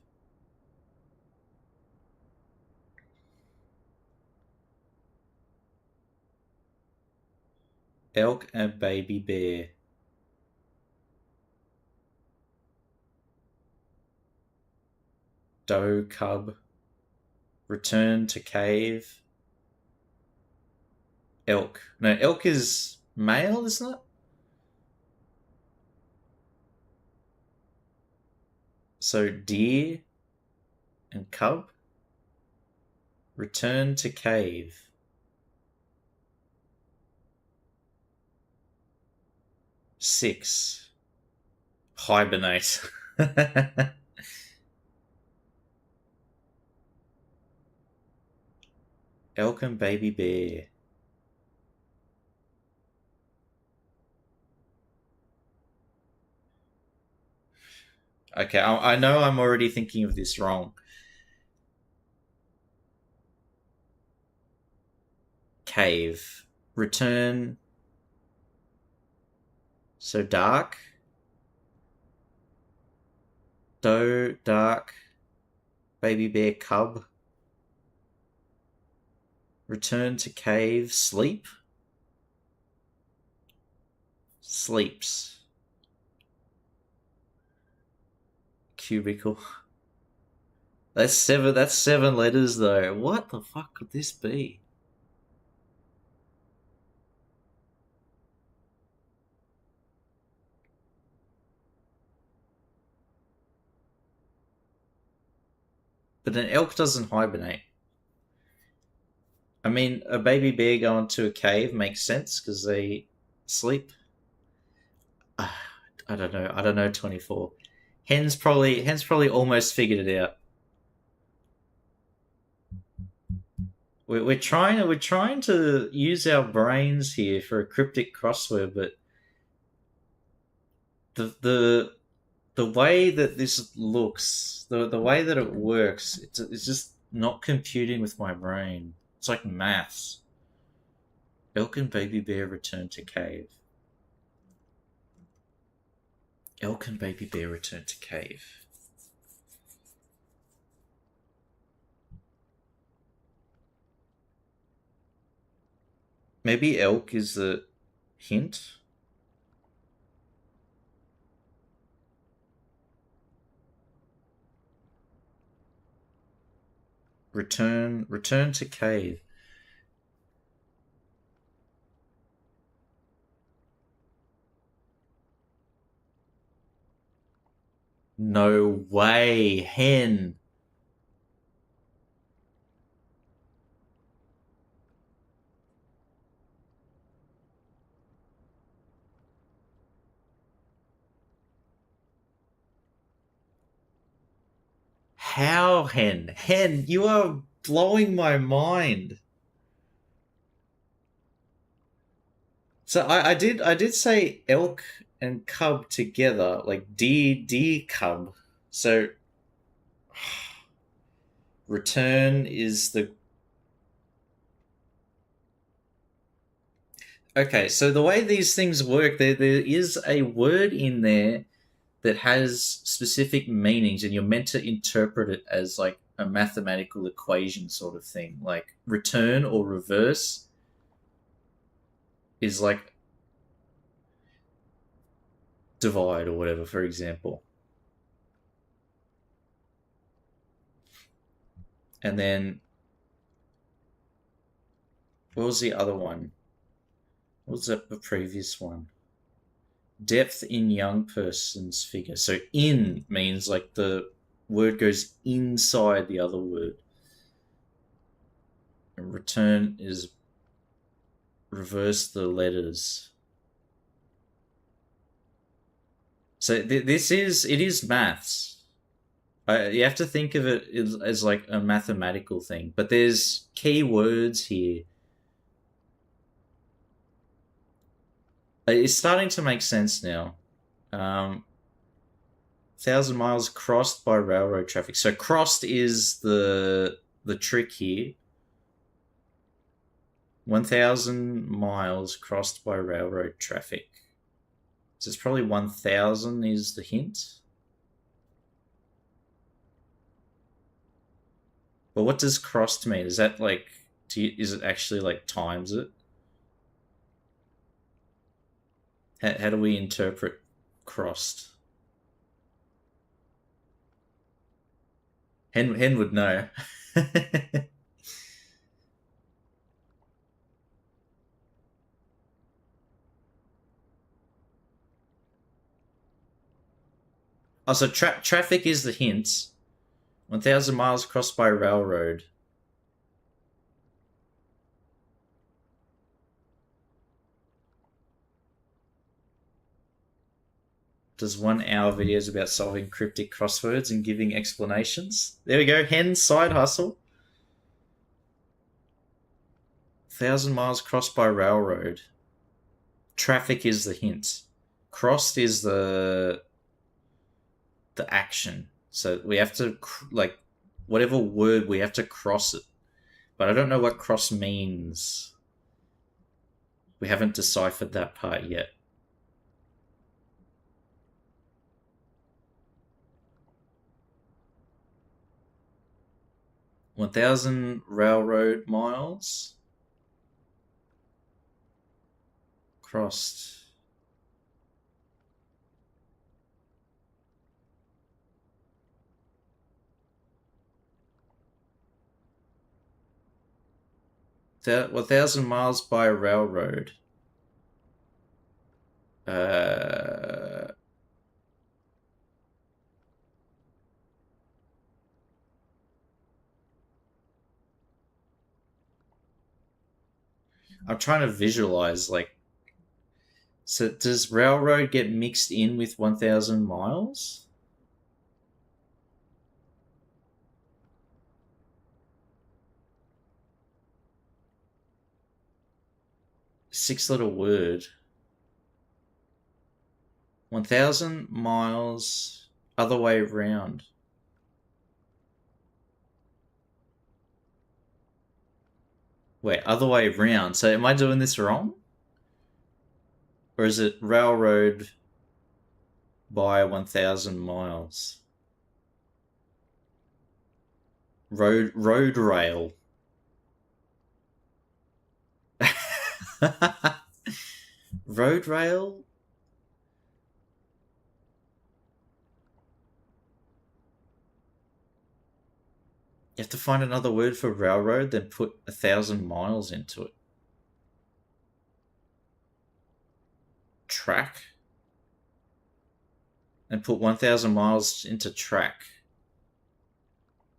Elk and baby bear. Doe cub. Return to cave. Elk. No, elk is male, isn't it? So deer and cub. Return to cave. Six. Hibernate. Elk and baby bear. Okay, I know I'm already thinking of this wrong. Cave. Return. So dark. Doe, dark. Baby bear, cub. Return to cave. Sleep. Sleeps. Cubicle. That's seven letters though. What the fuck could this be? But an elk doesn't hibernate. I mean, a baby bear going to a cave makes sense because they sleep. I don't know. I don't know. 24. Hen's probably almost figured it out. We're trying to use our brains here for a cryptic crossword, but the way that this looks, the way that it works, it's just not computing with my brain. It's like maths. Elk and baby bear return to cave. Elk and baby bear return to cave. Maybe elk is the hint. Return to cave. No way, hen. How, hen? Hen, you are blowing my mind. So I did say elk and cub together, like deer cub. So return is the okay. So the way these things work, there is a word in there that has specific meanings, and you're meant to interpret it as like a mathematical equation sort of thing. Like return or reverse is like divide or whatever, for example. And then what was the other one? What was the previous one? Depth in young person's figure. So in means like the word goes inside the other word. And return is reverse the letters. So this is it is maths. You have to think of it as like a mathematical thing, but there's key words here. It's starting to make sense now. 1,000 miles crossed by railroad traffic. So crossed is the trick here. 1,000 miles crossed by railroad traffic. So it's probably 1,000 is the hint. But what does crossed mean? Is that like, is it actually like times it? How do we interpret crossed? Hen would know. Also, traffic is the hint. 1,000 miles crossed by railroad. Does 1 hour videos about solving cryptic crosswords and giving explanations? There we go. Hen side hustle. 1,000 miles crossed by railroad. Traffic is the hint. Crossed is the action. So we have to like whatever word we have to cross it. But I don't know what cross means. We haven't deciphered that part yet. $1,000 railroad miles crossed. That 1,000 miles by railroad. I'm trying to visualize like. So does railroad get mixed in with 1,000 miles? Six-letter word. 1,000 miles other way round. Wait, other way round. So am I doing this wrong? Or is it railroad by 1,000 miles? Road rail. Road rail? You have to find another word for railroad, then put 1,000 miles into it. Track? And put 1,000 miles into track.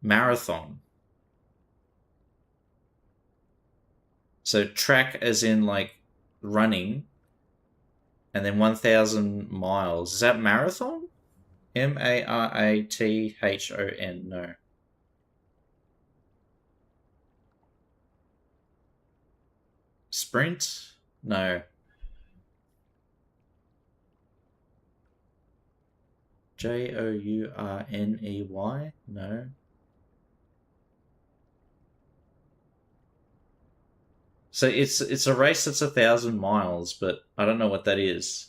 Marathon. So track as in like running, and then 1,000 miles. Is that marathon? Marathon? No. Sprint? No. Journey? No. So it's a race that's 1,000 miles, but I don't know what that is.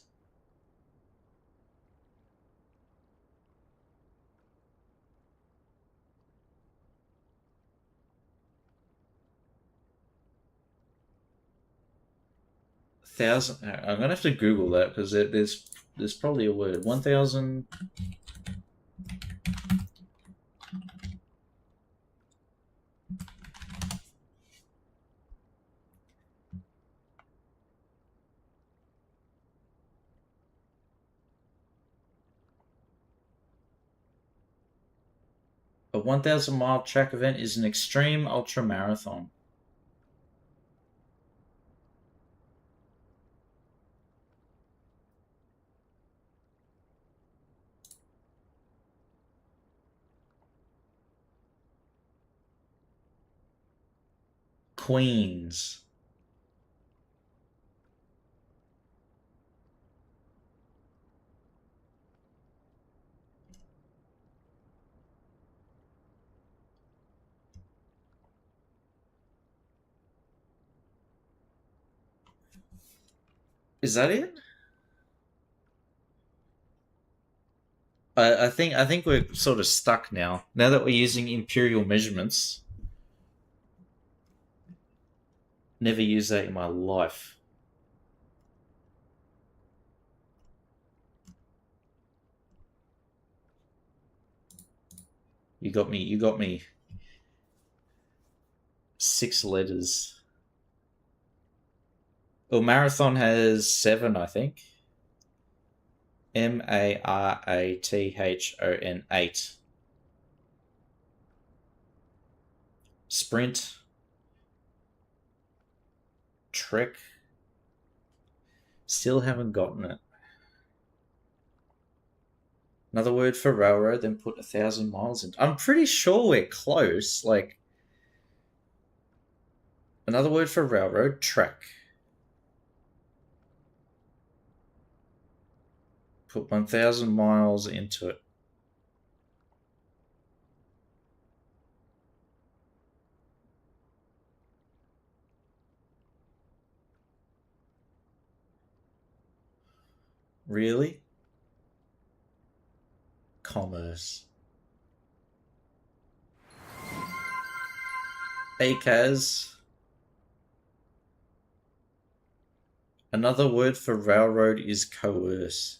Thousand. I'm gonna have to Google that because there's probably a word. 1,000. A 1,000-mile track event is an extreme ultra marathon. Queens. Is that it? I think we're sort of stuck now. Now that we're using imperial measurements. Never use that in my life. You got me. You got me. 6 letters. Well, marathon has 7, I think. Marathon 8. Sprint. Trek. Still haven't gotten it. Another word for railroad, then put 1,000 miles in. I'm pretty sure we're close. Like, another word for railroad, track. Put 1,000 miles into it. Really? Commerce. ACAS. Another word for railroad is coerce.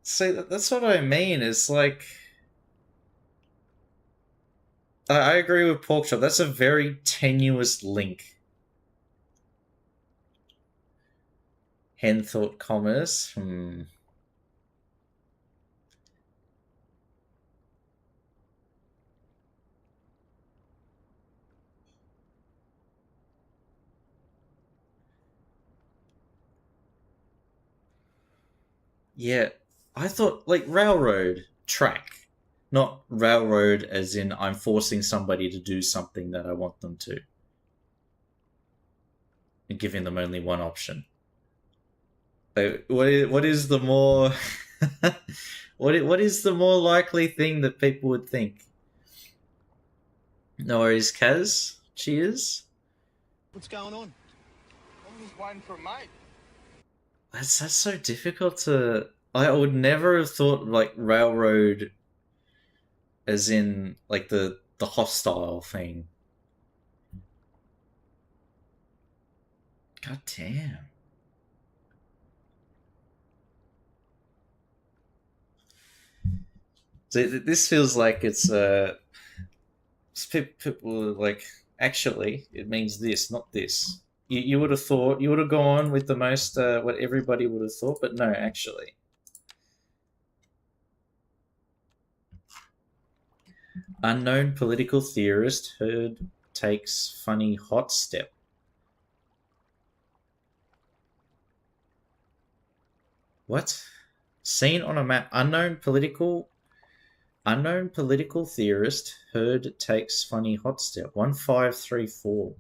See, that's what I mean. It's like, I agree with Porkchop. That's a very tenuous link. Hen thought commerce. Yeah, I thought like railroad track, not railroad as in I'm forcing somebody to do something that I want them to, and giving them only one option. Like, what is the more what is the more likely thing that people would think? No worries, Kaz. Cheers. What's going on? I'm just waiting for a mate. That's so difficult to. I would never have thought like railroad, as in like the hostile thing. God damn. So this feels like it's people are like, actually it means this, not this. You would have thought, you would have gone with the most what everybody would have thought, but no, actually. Unknown political theorist heard takes funny hot step. What? Seen on a map. Unknown political theorist heard takes funny hot step. 1534.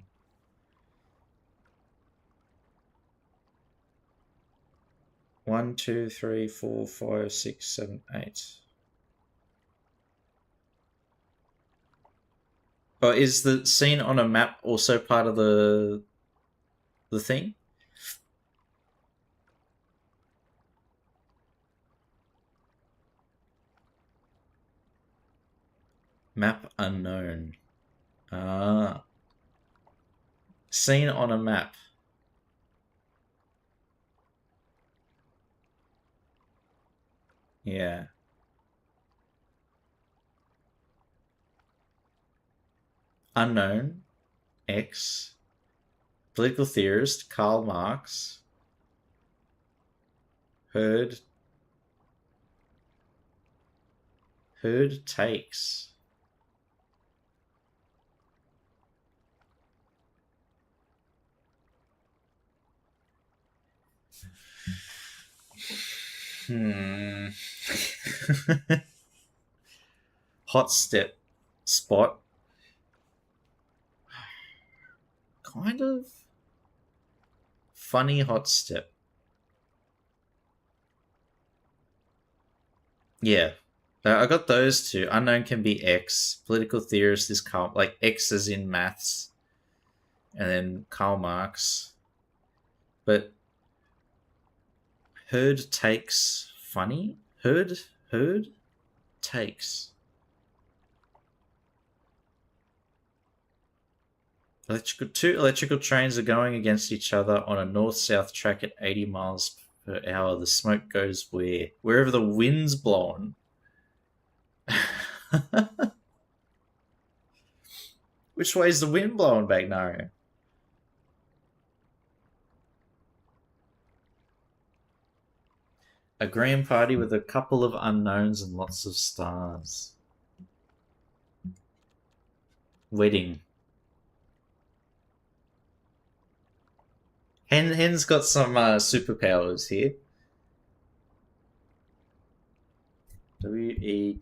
One, two, three, four, five, six, seven, eight. Oh, is the scene on a map also part of the thing? Map unknown. Ah. Scene on a map. Yeah. Unknown. X. Political theorist Karl Marx. Heard takes. Hot step spot. Kind of funny hot step. Yeah. I got those two. Unknown can be X. Political theorist is Karl, like X as in maths, and then Karl Marx. But heard takes funny. Heard takes. Two electrical trains are going against each other on a north-south track at 80 miles per hour. The smoke goes wherever the wind's blowing. Which way is the wind blowing, Bagnario? A grand party with a couple of unknowns and lots of stars. Wedding. Hen's got some superpowers here. Wedding.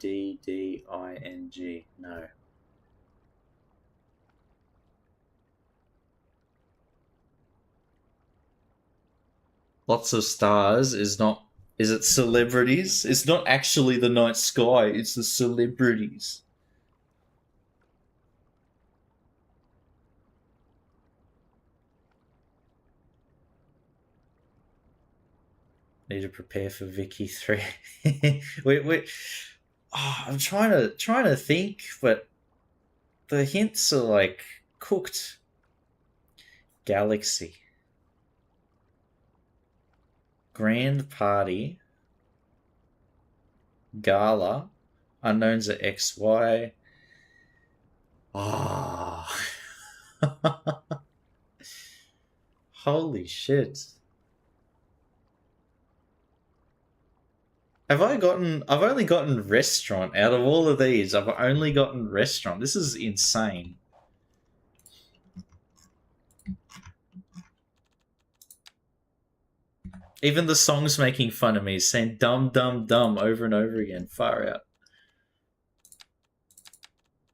No. Lots of stars is not. Is it celebrities? It's not actually the night sky, it's the celebrities. Need to prepare for Vicky 3. wait. Oh, I'm trying to think, but the hints are like cooked. Galaxy. Grand party. Gala. Unknowns are XY. Ah. Oh. Holy shit. I've only gotten restaurant out of all of these. I've only gotten restaurant. This is insane. Even the song's making fun of me, saying dumb, dumb, dumb over and over again. Far out.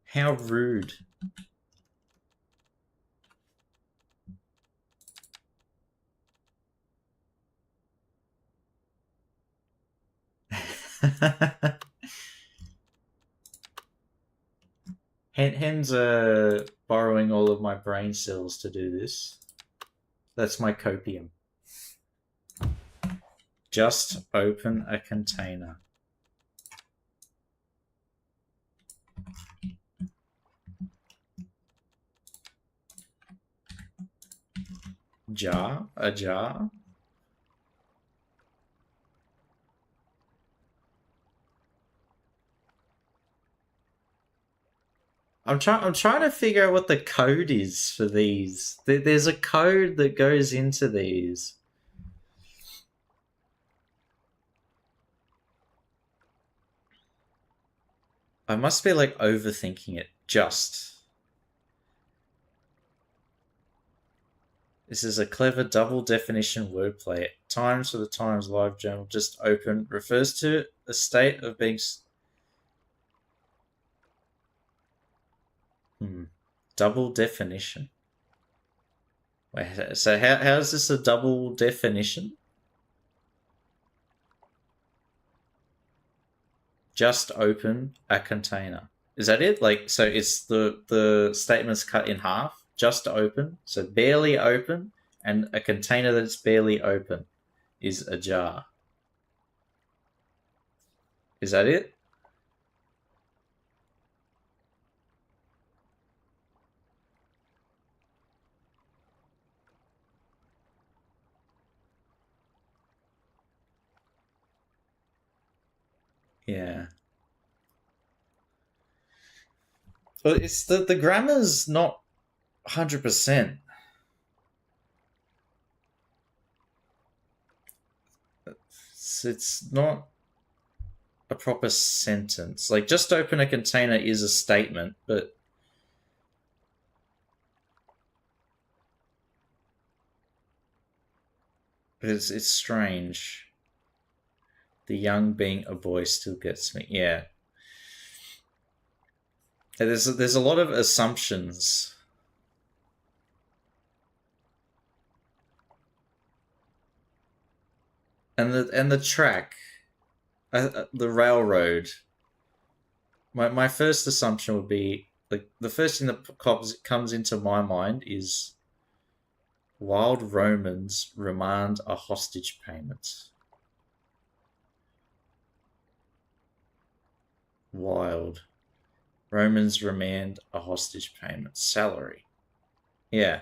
How rude. Hen's borrowing all of my brain cells to do this. That's my copium. Just open a container. Jar? A jar? I'm trying to figure out what the code is for these. There's a code that goes into these. I must be like overthinking it. Just. This is a clever double definition wordplay. Times for the Times Live Journal just open refers to a state of being. Double definition. Wait, so how is this a double definition? Just open a container. Is that it? Like, so it's the statement's cut in half. Just open, so barely open, and a container that's barely open is a jar. Is that it? Yeah. Well, it's the grammar's not 100%. It's not a proper sentence. Like, just open a container is a statement, but it's strange. The young being a boy still gets me. Yeah. There's a lot of assumptions. And the track, the railroad. My first assumption would be, like, the first thing that comes into my mind is wild Romans remand a hostage payment. Wild Romans remand a hostage payment. Salary. Yeah.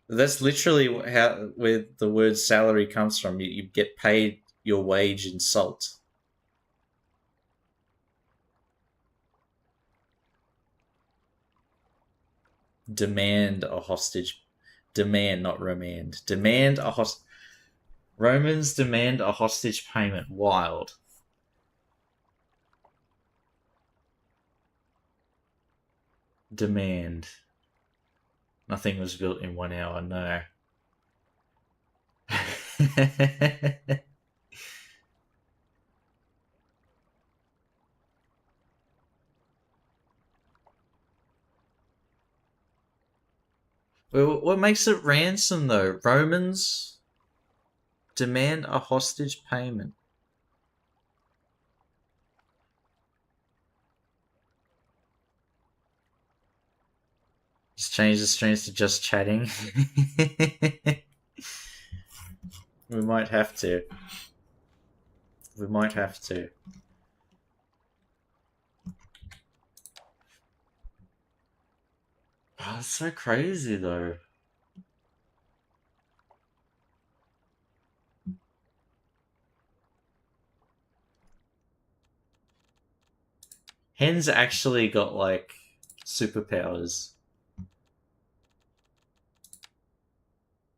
That's literally how where the word salary comes from. You get paid your wage in salt. Demand a hostage. Demand, not remand. Demand a host. Romans demand a hostage payment. Wild. Demand. Nothing was built in 1 hour. No. Well, what makes it ransom though? Romans demand a hostage payment. Just change the streams to just chatting. We might have to. We might have to. Oh, that's so crazy though. Hen's actually got like superpowers.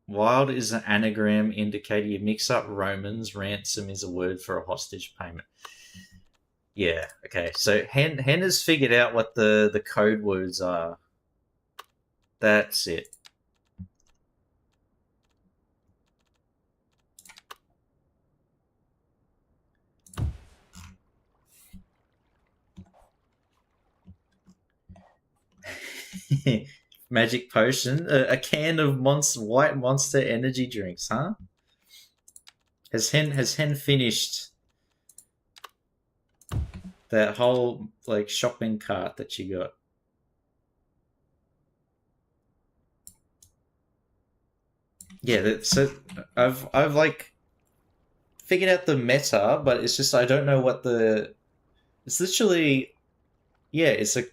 Wild is an anagram indicating you mix up Romans. Ransom is a word for a hostage payment. Yeah, okay. So Hen has figured out what the code words are. That's it. Magic potion, a can of white monster energy drinks, huh? Has Hen finished that whole like shopping cart that you got? Yeah, so I've like figured out the meta, but it's just I don't know what the. It's literally, yeah, it's a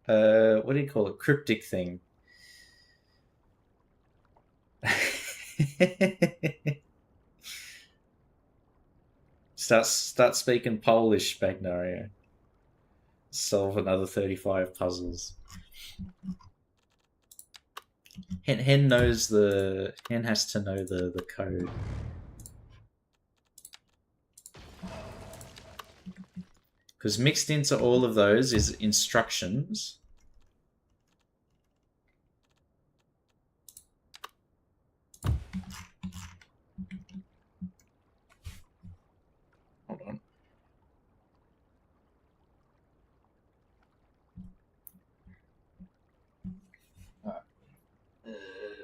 what do you call it? Cryptic thing. Start speaking Polish, Bagnario. Solve another 35 puzzles. Hen knows the Hen has to know the code. Because mixed into all of those is instructions. Hold on.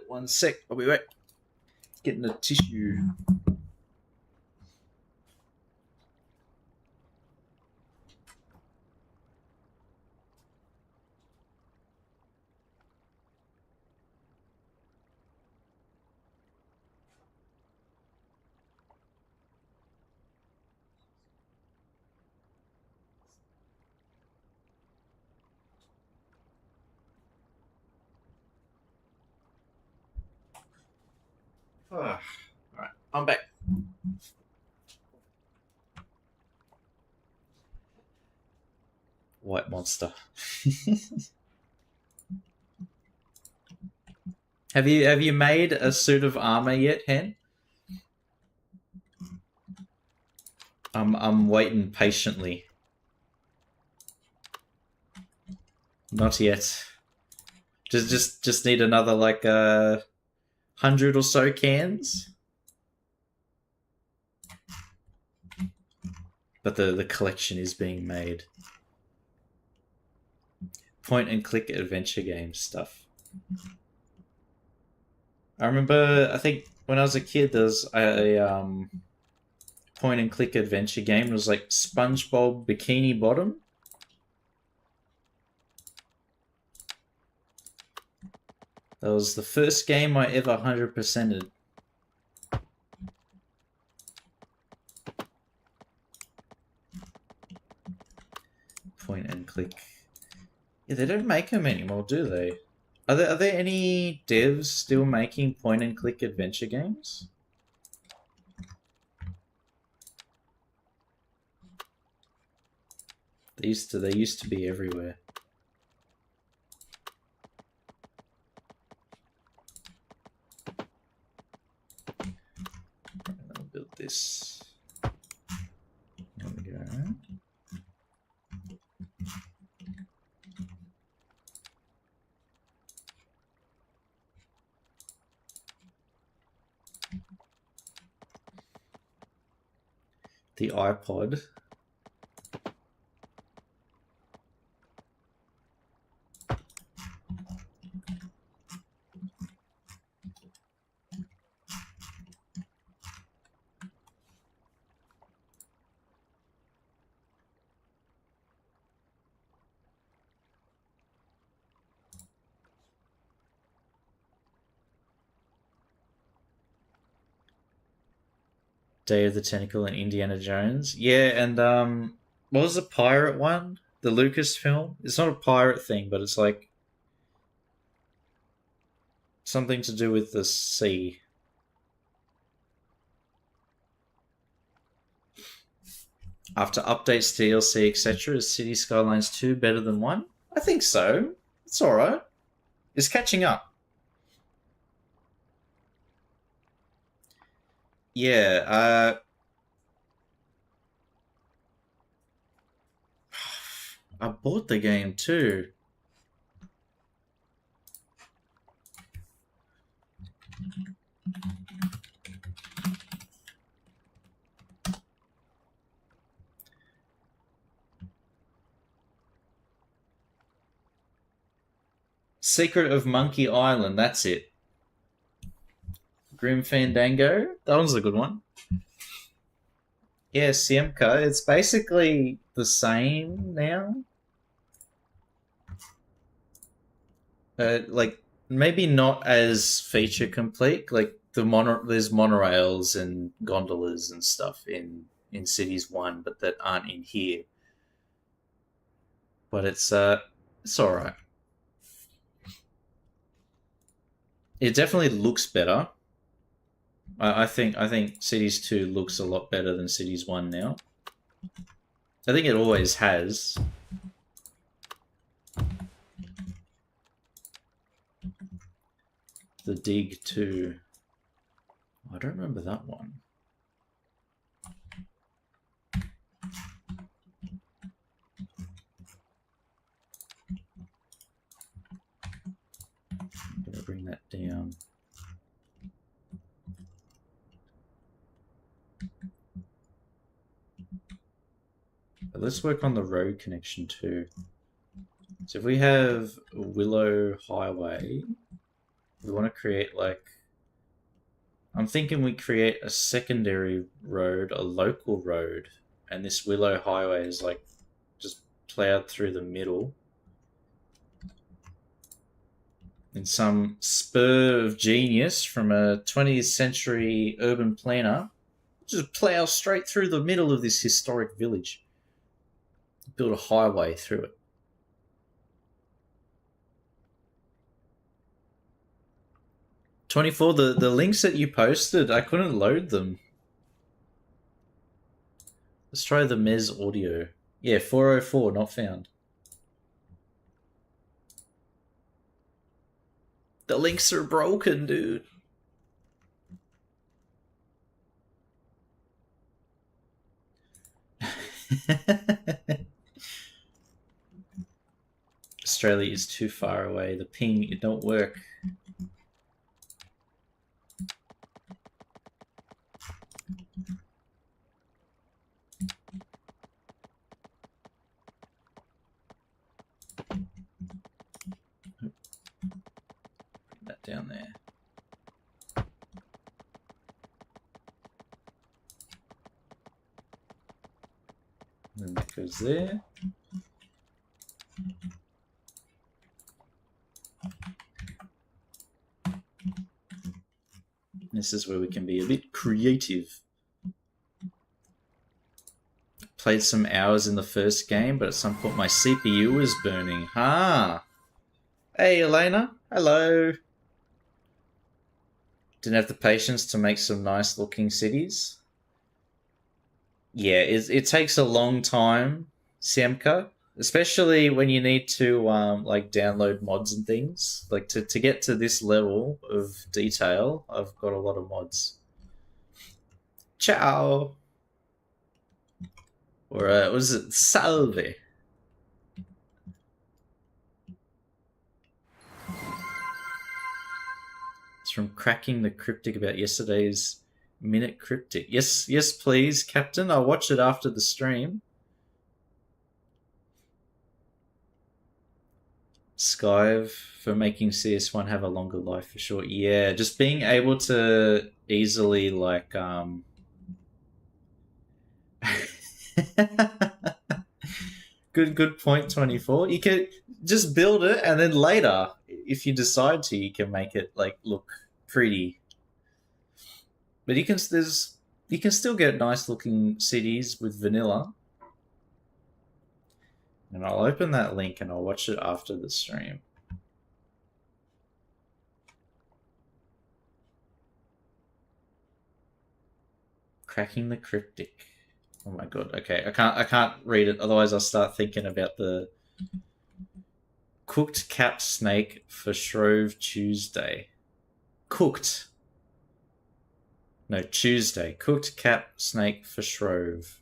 One sec. I'll be back. Getting a tissue. Alright, I'm back. White monster. Have you made a suit of armor yet, Hen? I'm waiting patiently. Not yet. Just need another like 100 or so cans. But the collection is being made. Point and click adventure game stuff. I remember, I think when I was a kid, there was a point and click adventure game. It was like SpongeBob Bikini Bottom. That was the first game I ever 100%ed. Point and click. Yeah, they don't make them anymore, do they? Are there any devs still making point and click adventure games? They used to be everywhere. I'll build this. There we go. The iPod. Day of the Tentacle and Indiana Jones. Yeah, and what was the pirate one? The Lucas film? It's not a pirate thing, but it's like something to do with the sea. After updates, DLC, etc., is City Skylines 2 better than 1? I think so. It's alright. It's catching up. Yeah, I bought the game too. Secret of Monkey Island, that's it. Grim Fandango, that one's a good one. Yeah, Siemka, it's basically the same now. Like maybe not as feature complete. Like there's monorails and gondolas and stuff in Cities 1, but that aren't in here. But it's all right. It definitely looks better. I think Cities 2 looks a lot better than Cities 1 now. I think it always has. The Dig 2. I don't remember that one. I'm going to bring that down. But let's work on the road connection too. So if we have Willow Highway, we want to create like... I'm thinking we create a secondary road, a local road, and this Willow Highway is like just plowed through the middle. In some spur of genius from a 20th century urban planner, just plow straight through the middle of this historic village. Build a highway through it. The links that you posted, I couldn't load them. Let's try the Mez audio. Yeah, 404, not found. The links are broken, dude. Australia is too far away. The ping, it don't work. Bring that down there. And then that goes there. This is where we can be a bit creative. played some hours in the first game, but at some point my CPU was burning. Hey, Elena. Hello. Didn't have the patience to make some nice looking cities. Yeah, it takes a long time, Siemka. Especially when you need to like download mods and things. Like to get to this level of detail, I've got a lot of mods. Ciao. Or was it salve? It's from cracking the cryptic about yesterday's minute cryptic. Yes, please, Captain. I'll watch it after the stream. Skive for making CS1 have a longer life for sure. Yeah, just being able to easily like good point 24. You can just build it and then later if you decide to you can make it like look pretty. But you can still get nice looking cities with vanilla. And I'll open that link and I'll watch it after the stream. Cracking the cryptic. Oh my god. Okay, I can't read it, otherwise I'll start thinking about the cooked cap snake for Shrove Tuesday. Cooked. No, Tuesday. Cooked cap snake for Shrove.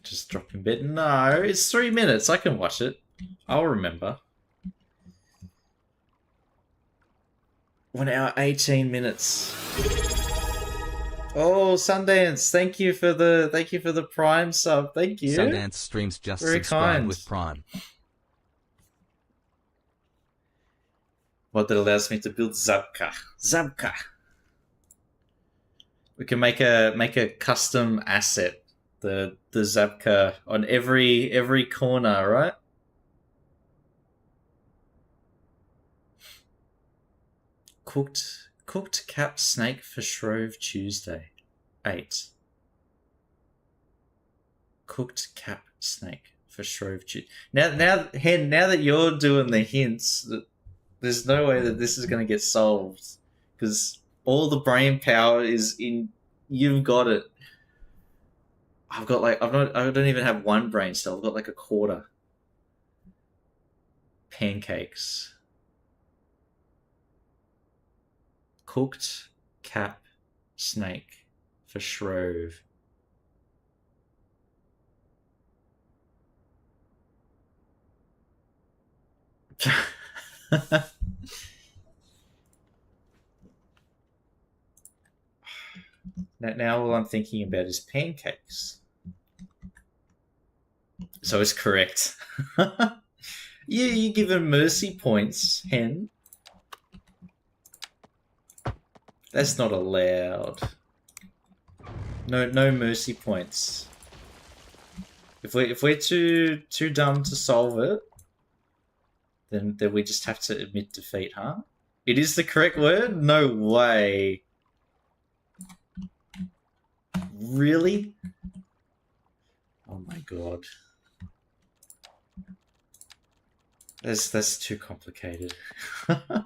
Just drop in bed. No, it's 3 minutes. I can watch it. I'll remember. 1 hour 18 minutes. Oh, Sundance! Thank you for the Prime sub. Thank you. Sundance streams just Very subscribe kind. with Prime. What that allows me to build Zabka. Zabka. We can make a custom asset. The Zabka on every corner, right? Cooked cap snake for Shrove Tuesday. 8. Cooked cap snake for Shrove Tuesday. Now that you're doing the hints, there's no way that this is going to get solved because all the brain power is in. You've got it. I don't even have one brain cell. I've got like a quarter. Pancakes. Cooked cap snake for Shrove. Now all I'm thinking about is pancakes. So it's correct. You give him mercy points, Hen. That's not allowed. No mercy points. If we're too dumb to solve it, then we just have to admit defeat, huh? It is the correct word? No way. Really? Oh my god. That's too complicated. I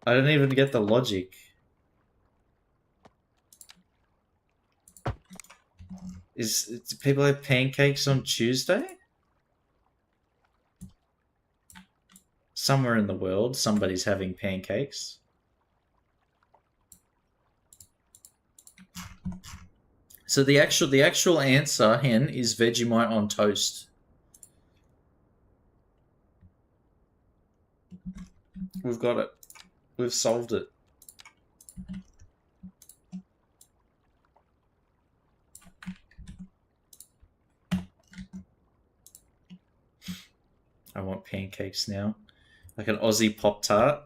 don't even get the logic. Do people have pancakes on Tuesday? Somewhere in the world, somebody's having pancakes. So the actual answer, Hen, is Vegemite on toast. We've got it. We've solved it. I want pancakes now. Like an Aussie Pop-Tart.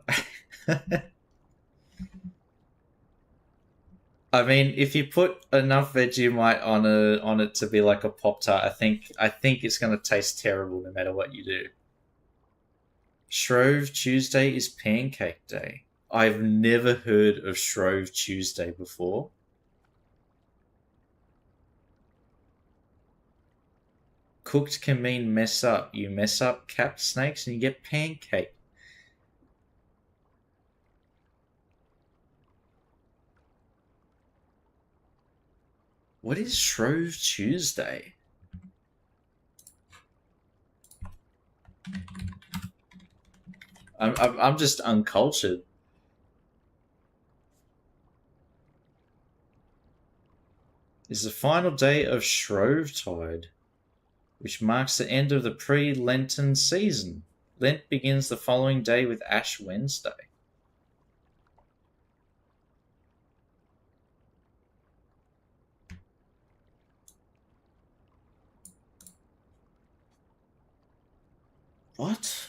I mean, if you put enough Vegemite on it to be like a Pop-Tart, I think it's going to taste terrible no matter what you do. Shrove Tuesday is Pancake Day. I've never heard of Shrove Tuesday before. Cooked can mean mess up. You mess up capped snakes and you get pancake. What is Shrove Tuesday? I'm just uncultured. Is the final day of Shrovetide, which marks the end of the pre-Lenten season. Lent begins the following day with Ash Wednesday. What?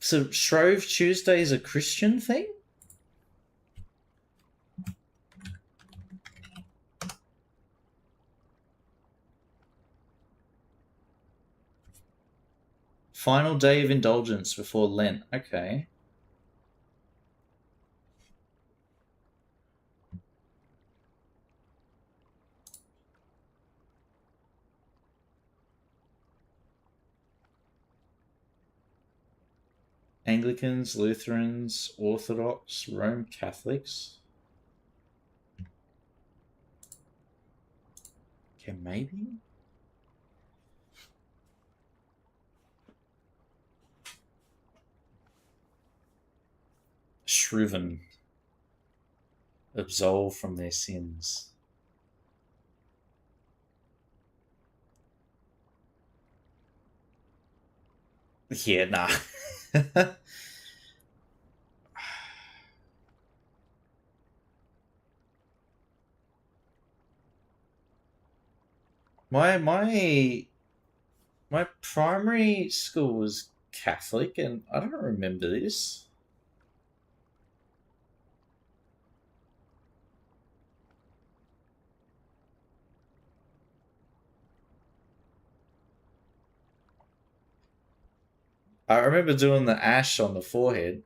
So Shrove Tuesday is a Christian thing? Final day of indulgence before Lent. Okay. Anglicans, Lutherans, Orthodox, Roman Catholics. Okay, maybe? Shriven. Absolved from their sins. Yeah, nah. my primary school was Catholic, and I don't remember this. I remember doing the ash on the forehead.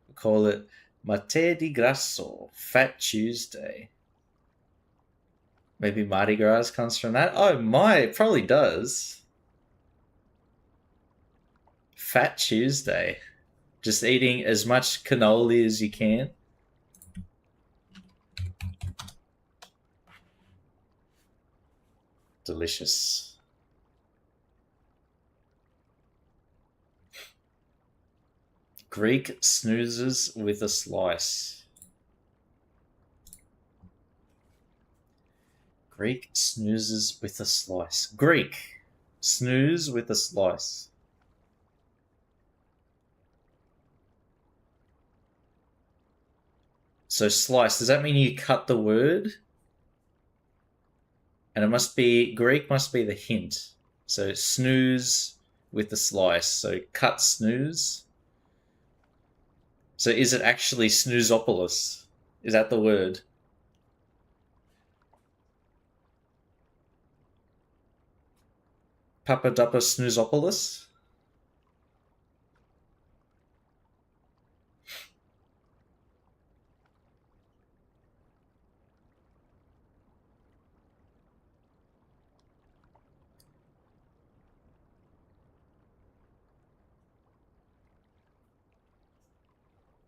We call it Mate di Grasso, Fat Tuesday. Maybe Mardi Gras comes from that? Oh, it probably does. Fat Tuesday. Just eating as much cannoli as you can. Delicious. Greek snoozes with a slice. Greek snoozes with a slice. Greek. Snooze with a slice. So slice, does that mean you cut the word? And it must be, Greek must be the hint. So snooze with the slice. So cut snooze. So is it actually Snoozopoulos? Is that the word? Papaduppa Snoozopoulos?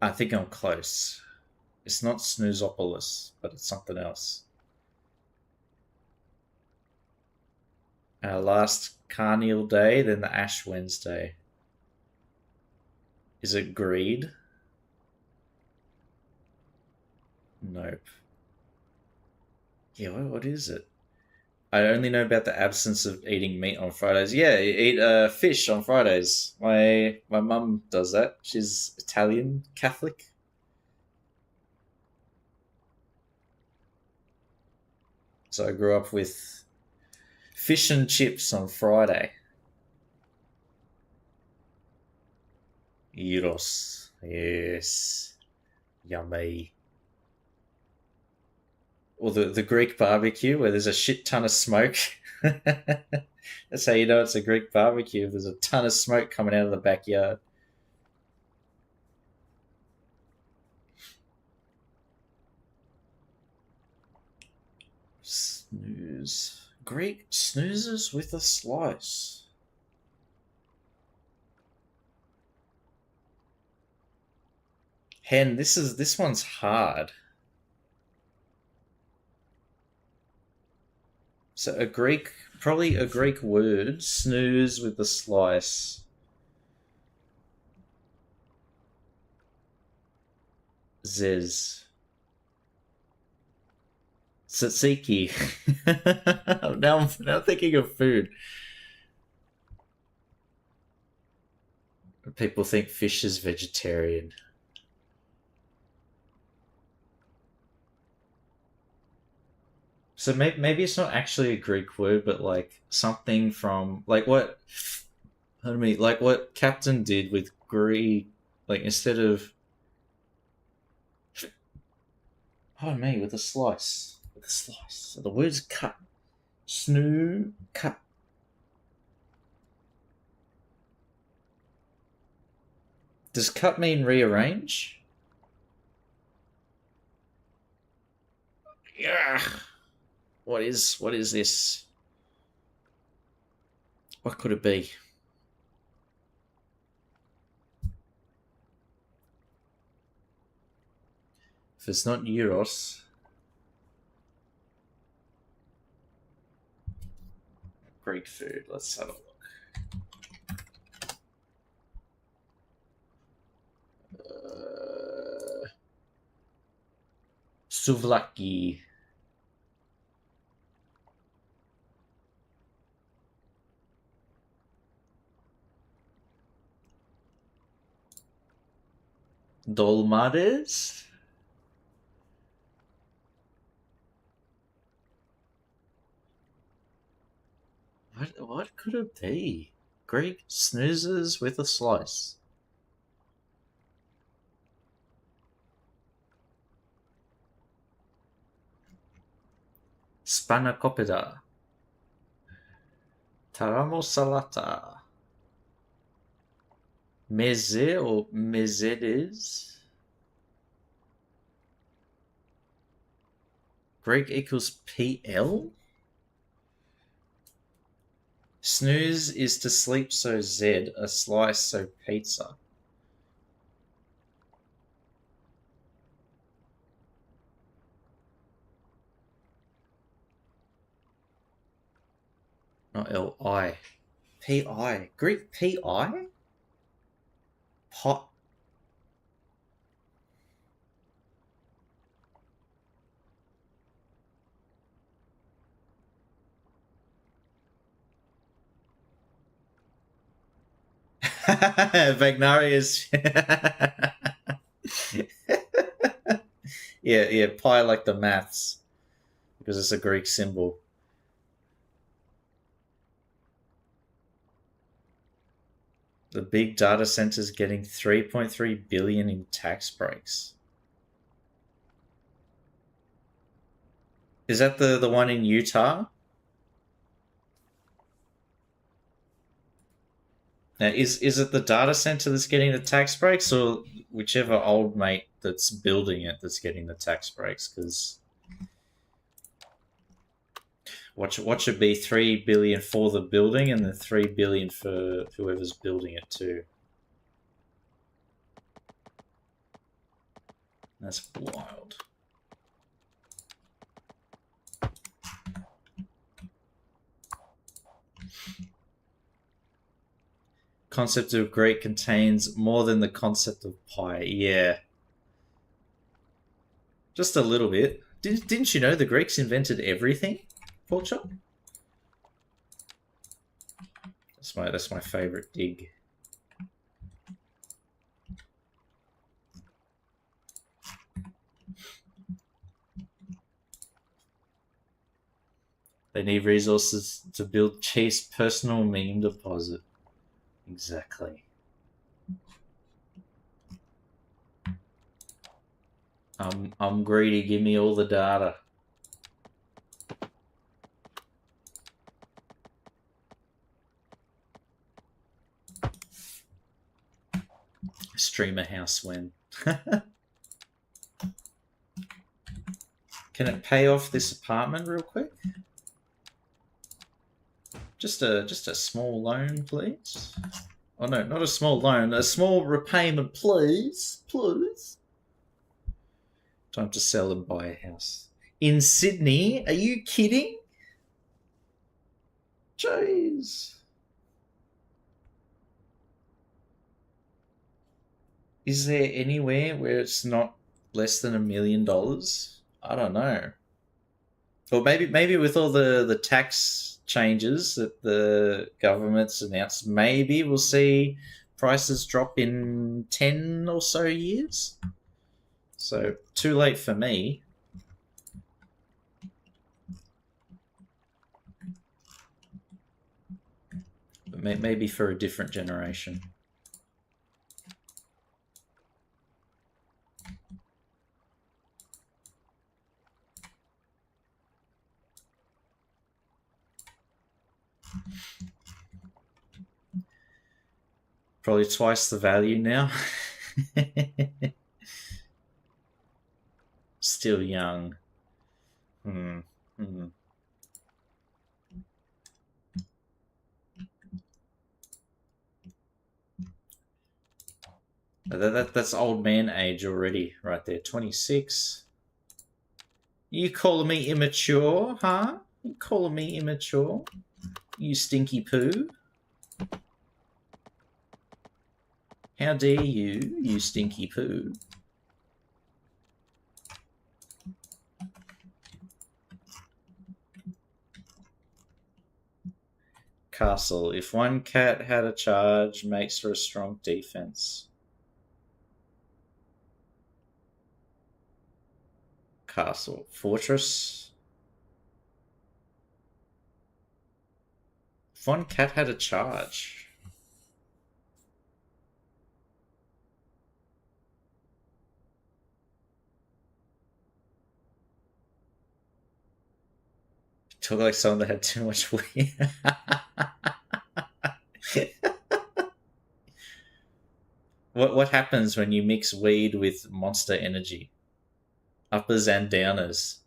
I think I'm close. It's not Snoozopoulos, but it's something else. Our last Carnival Day, then the Ash Wednesday. Is it greed? Nope. Yeah, what is it? I only know about the absence of eating meat on Fridays. Yeah, you eat fish on Fridays. My mum does that. She's Italian Catholic. So I grew up with fish and chips on Friday. Gyros. Yes. Yummy. or the Greek barbecue where there's a shit ton of smoke. That's how you know it's a Greek barbecue. There's a ton of smoke coming out of the backyard. Snooze. Greek snoozes with a slice. Hen, this one's hard. So probably a Greek word, snooze with a slice. Zez. Tzatziki. now I'm thinking of food. People think fish is vegetarian. So maybe it's not actually a Greek word, but like something from like what I mean, like what Captain did with Greek, like instead of with a slice, So the word's cut, cut. Does cut mean rearrange? Yeah. What is this? What could it be? If it's not euros, Greek food. Let's have a look. Souvlaki. Dolmades? What could it be? Greek snoozes with a slice. Spanakopita. Taramosalata. Meze or mezedes. Greek equals PL? Snooze is to sleep, so Z. A slice, so pizza. Not L-I. P-I. Greek P-I? Pot. Vagnarius. yeah, pi like the maths. Because it's a Greek symbol. The big data centers getting 3.3 billion in tax breaks. Is that the one in Utah? Now, is it the data center that's getting the tax breaks, or whichever old mate that's building it that's getting the tax breaks? Because what should be 3 billion for the building, and then 3 billion for whoever's building it too. That's wild. Concept of Greek contains more than the concept of pie. Yeah. Just a little bit. Didn't you know the Greeks invented everything? Pork chop? That's my favorite dig. They need resources to build Chief's personal meme deposit. Exactly. I'm greedy. Give me all the data. Streamer house when. Can it pay off this apartment real quick? Just a small loan, please. Oh no, not a small loan. A small repayment, please. Please. Time to sell and buy a house. In Sydney? Are you kidding? Jeez. Is there anywhere where it's not less than $1 million? I don't know. Or maybe with all the tax changes that the government's announced, maybe we'll see prices drop in 10 or so years. So too late for me. But maybe for a different generation. Probably twice the value now. Still young. That's old man age already, right there. 26. You calling me immature, huh? You calling me immature? You stinky poo. How dare you, you stinky poo. Castle. If one cat had a charge, makes for a strong defense. Castle. Fortress. If one cat had a charge. Talk like someone that had too much weed. What happens when you mix weed with Monster Energy? Uppers and downers.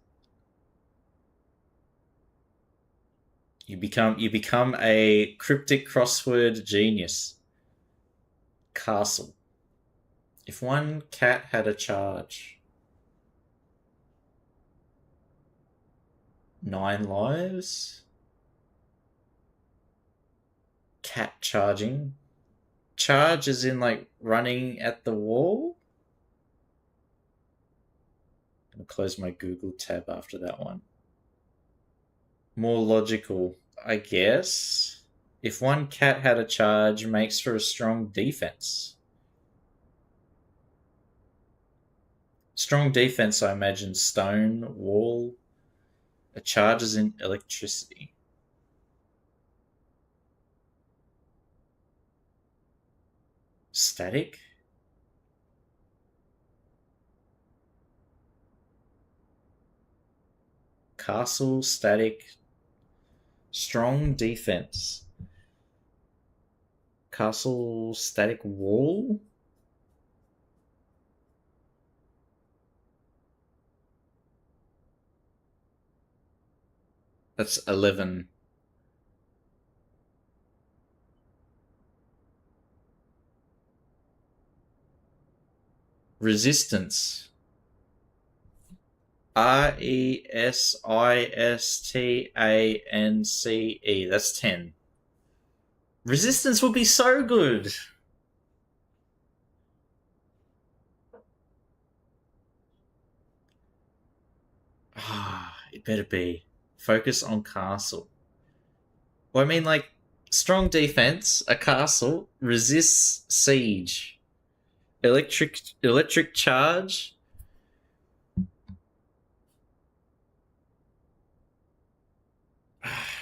You become a cryptic crossword genius. Castle. If one cat had a charge. 9 lives. Cat charging. Charge is in like running at the wall. I'm gonna close my Google tab after that one. More logical, I guess. If one cat had a charge, makes for a strong defense. Strong defense, I imagine, stone, wall. A charge is in electricity. Static? Castle, static, strong defense. Castle, static, wall? That's 11. Resistance. RESISTANCE. That's 10. Resistance would be so good. It better be. Focus on castle. Well, I mean, like, strong defense, a castle, resists siege. Electric charge.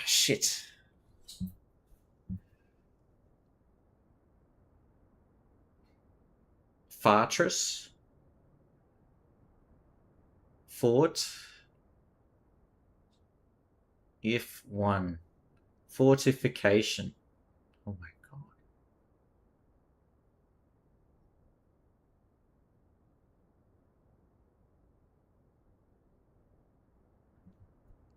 Shit. Fortress. Fort. If one. Fortification. Oh my god.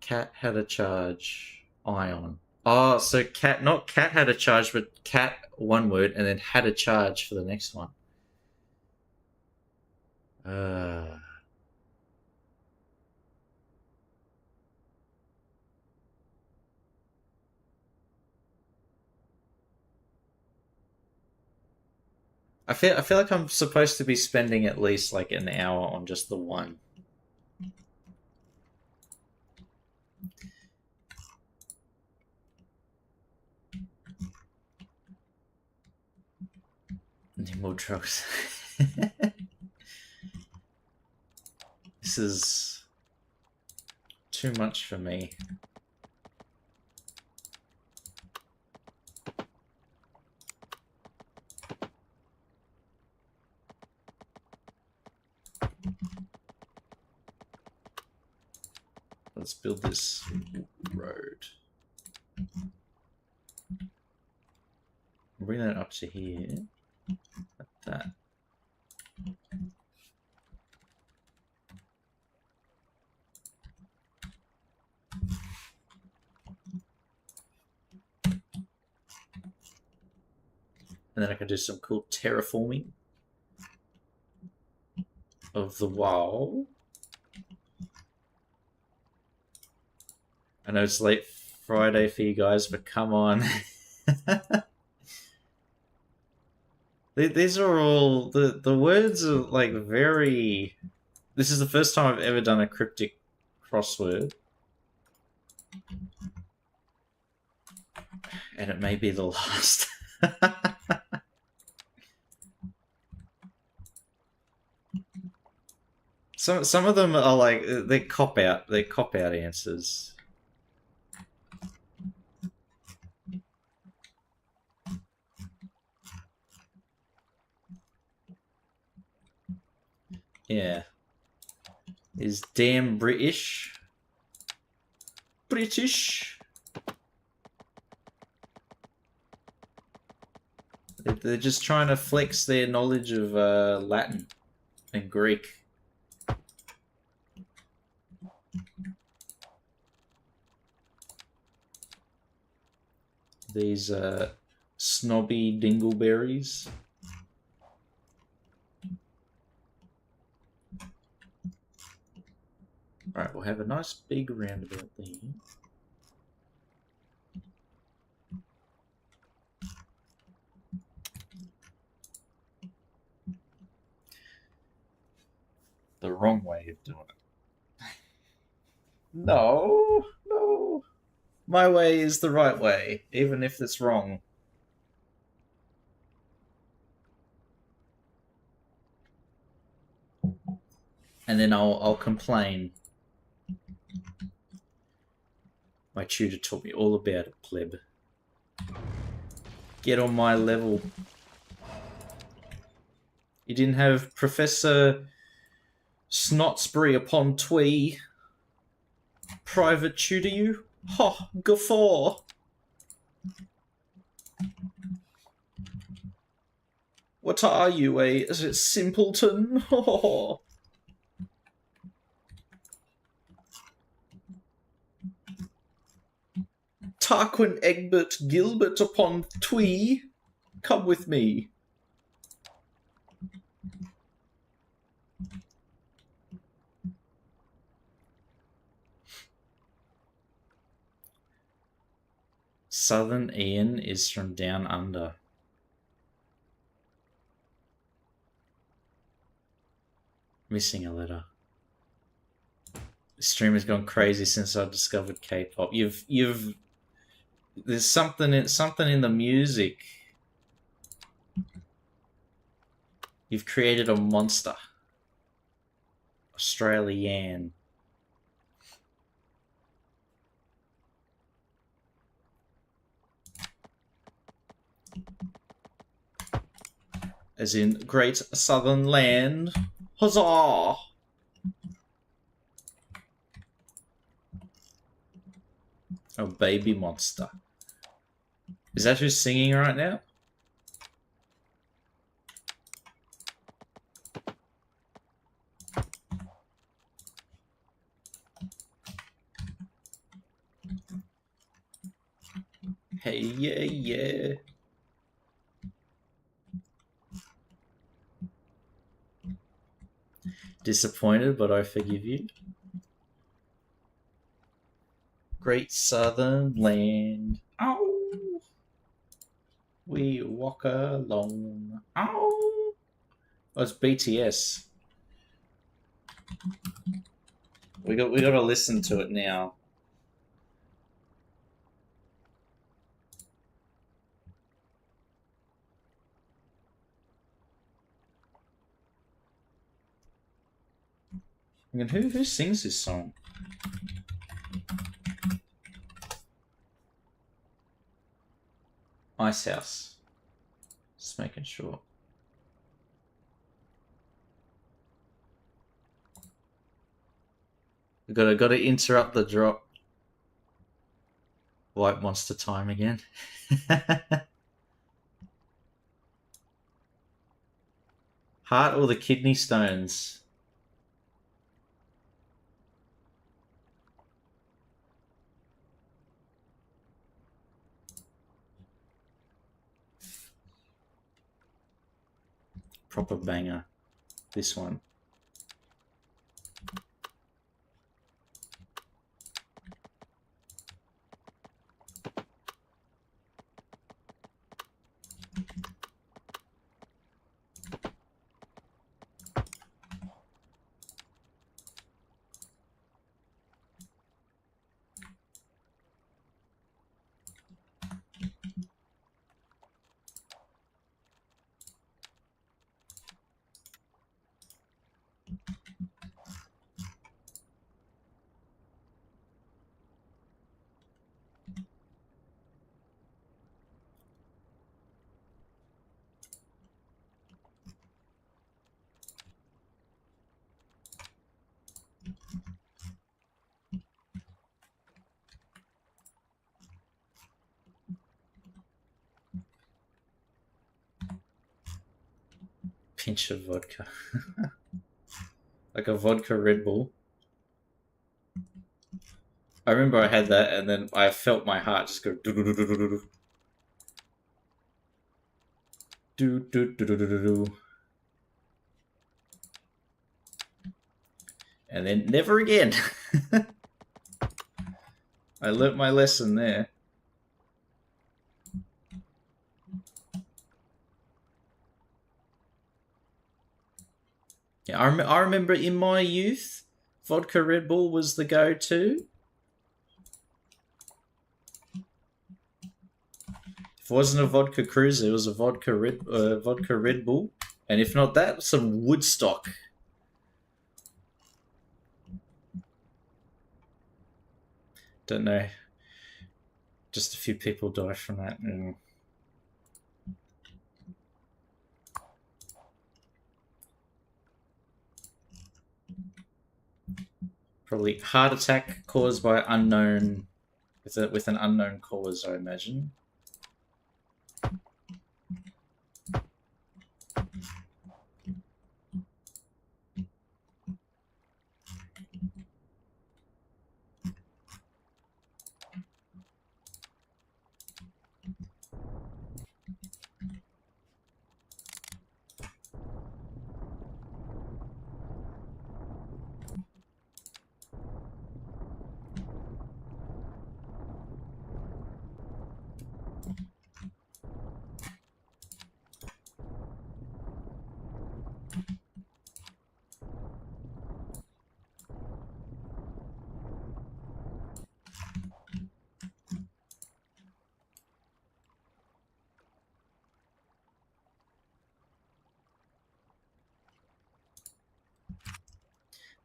Cat had a charge. Ion. Oh, so cat, not cat had a charge, but cat one word and then had a charge for the next one. Uh, I feel like I'm supposed to be spending at least like an hour on just the one. Need more drugs. This is too much for me. Let's build this road. Bring that up to here. Like that. And then I can do some cool terraforming of the wall. I know it's late Friday for you guys, but come on. These are all the words are like very. This is the first time I've ever done a cryptic crossword, and it may be the last. Some of them are like they cop out. They cop out answers. Yeah. Is damn British. British. They're just trying to flex their knowledge of Latin and Greek. These snobby dingleberries. Alright, we'll have a nice big roundabout there. The wrong way of doing it. No, no. My way is the right way, even if it's wrong. And then I'll complain. My tutor taught me all about it, pleb. Get on my level. You didn't have Professor Snotsbury upon Twee private tutor you? Ha! Guffaw! What are you, is it simpleton? Oh. Tarquin Egbert Gilbert upon Twee, come with me. Southern Ian is from down under. Missing a letter. The stream has gone crazy since I discovered K-pop. There's something in the music. You've created a monster. Australian. As in Great Southern Land. Huzzah! Oh, baby monster. Is that who's singing right now? Hey, yeah, yeah. Disappointed, but I forgive you. Great Southern Land. Ow! We walk along. Ow! Oh, it's BTS. We got to listen to it now. I mean, who sings this song? Ice House. Just making sure. We got to interrupt the drop. White Monster time again. Heart or the kidney stones? Proper banger. This one. Pinch of vodka. Like a vodka Red Bull. I remember I had that and then I felt my heart just go do. And then never again. I learnt my lesson there. Yeah, I remember in my youth, vodka Red Bull was the go-to. If it wasn't a vodka cruiser, it was a vodka Red Bull, and if not that, some Woodstock. Don't know. Just a few people died from that. Probably heart attack caused by unknown, with an unknown cause, I imagine.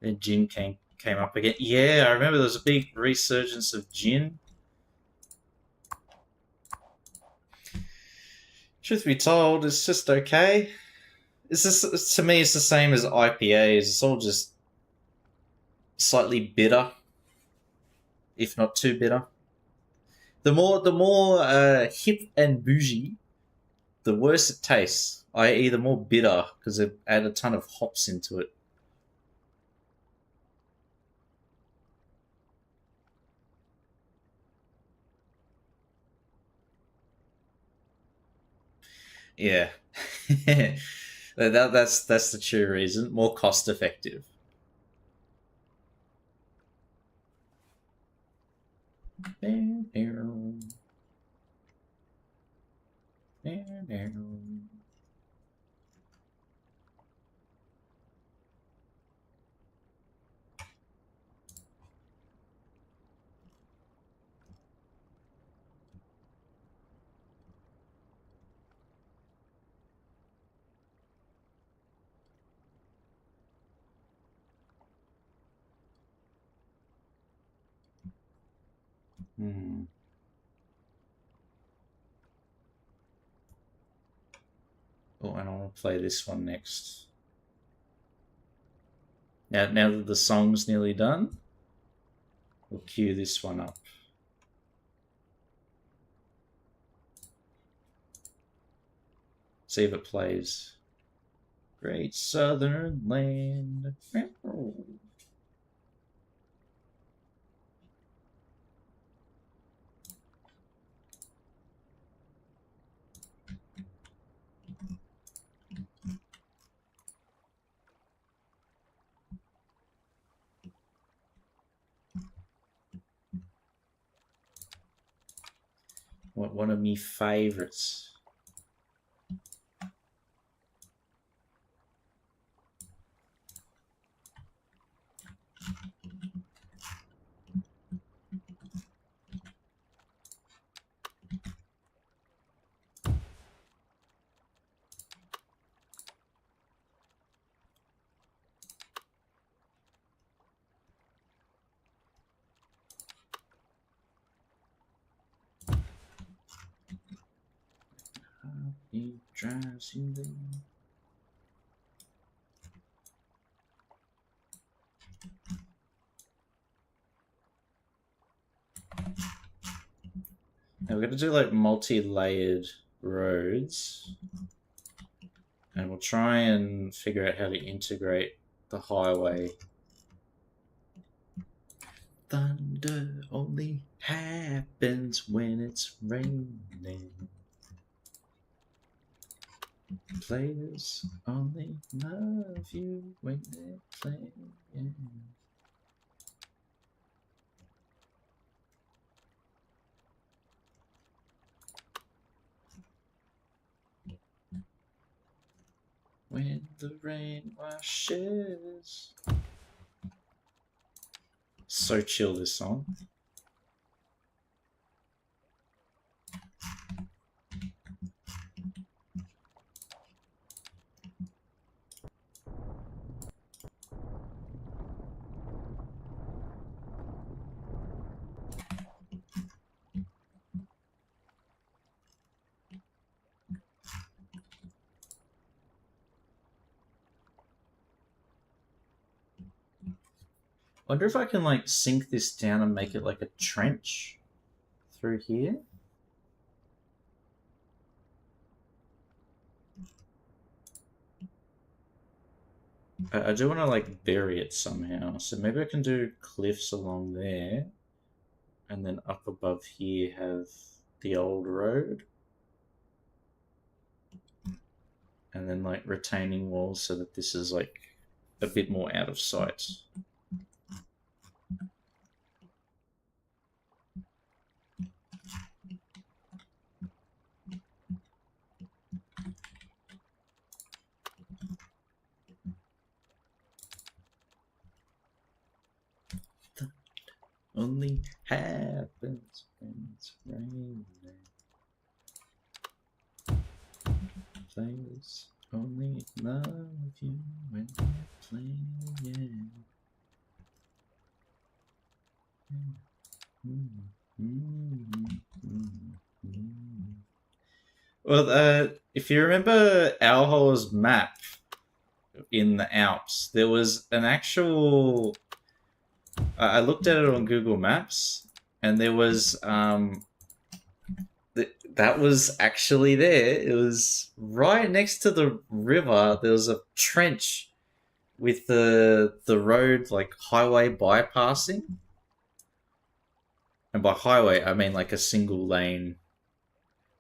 Then gin came up again. Yeah, I remember there was a big resurgence of gin. Truth be told, it's just okay. It's just, to me, it's the same as IPAs. It's all just slightly bitter, if not too bitter. The more hip and bougie, the worse it tastes. I.e., the more bitter because they add a ton of hops into it. Yeah. That's the true reason. More cost effective. Hmm. Oh, and I want to play this one next. Now that the song's nearly done, we'll cue this one up. See if it plays. Great Southern Land. One of me favorites. He drives you there. Now we're going to do like multi-layered roads, and we'll try and figure out how to integrate the highway. Thunder only happens when it's raining. Players only love you when they're playing. When the rain washes. So chill, this song. Wonder if I can like sink this down and make it like a trench through here. I do want to like bury it somehow, so maybe I can do cliffs along there, and then up above here have the old road, and then like retaining walls so that this is like a bit more out of sight. Only happens when it's raining. Players only love you when they're playing. Well, if you remember Alhol's map in the Alps, there was an actual. I looked at it on Google Maps, and there was that was actually there. It was right next to the river. There was a trench with the road like highway bypassing, and by highway I mean like a single lane,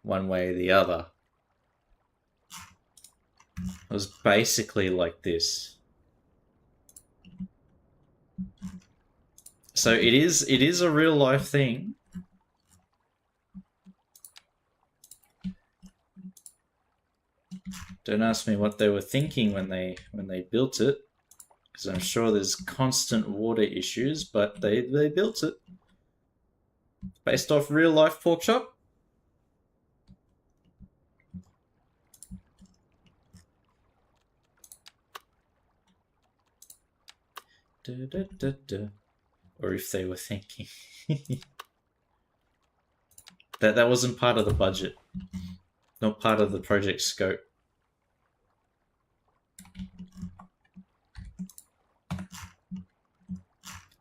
one way or the other. It was basically like this. So it is a real life thing. Don't ask me what they were thinking when they built it, because I'm sure there's constant water issues, but they built it based off real life pork chop. Da, da, da, da. Or if they were thinking that wasn't part of the budget, not part of the project scope.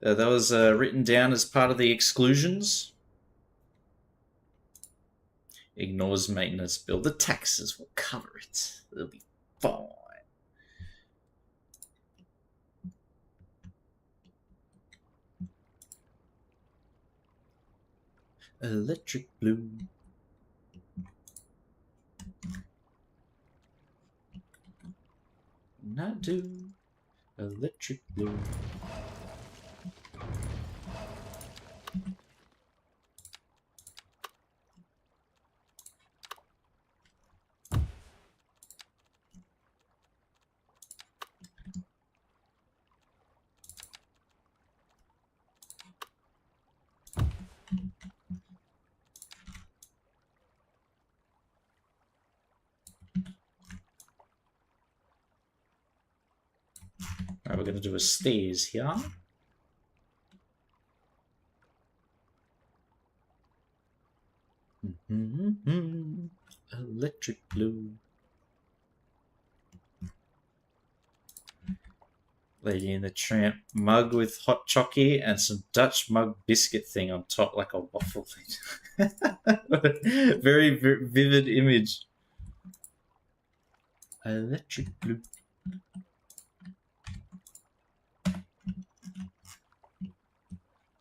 That was written down as part of the exclusions. Ignores maintenance bill. The taxes will cover it. It'll be fine. Electric blue. Not do. Electric blue. Alright, we're going to do a stairs here. Electric blue. Lady in the Tramp mug with hot chockey and some Dutch mug biscuit thing on top, like a waffle thing. Very vivid image. Electric blue.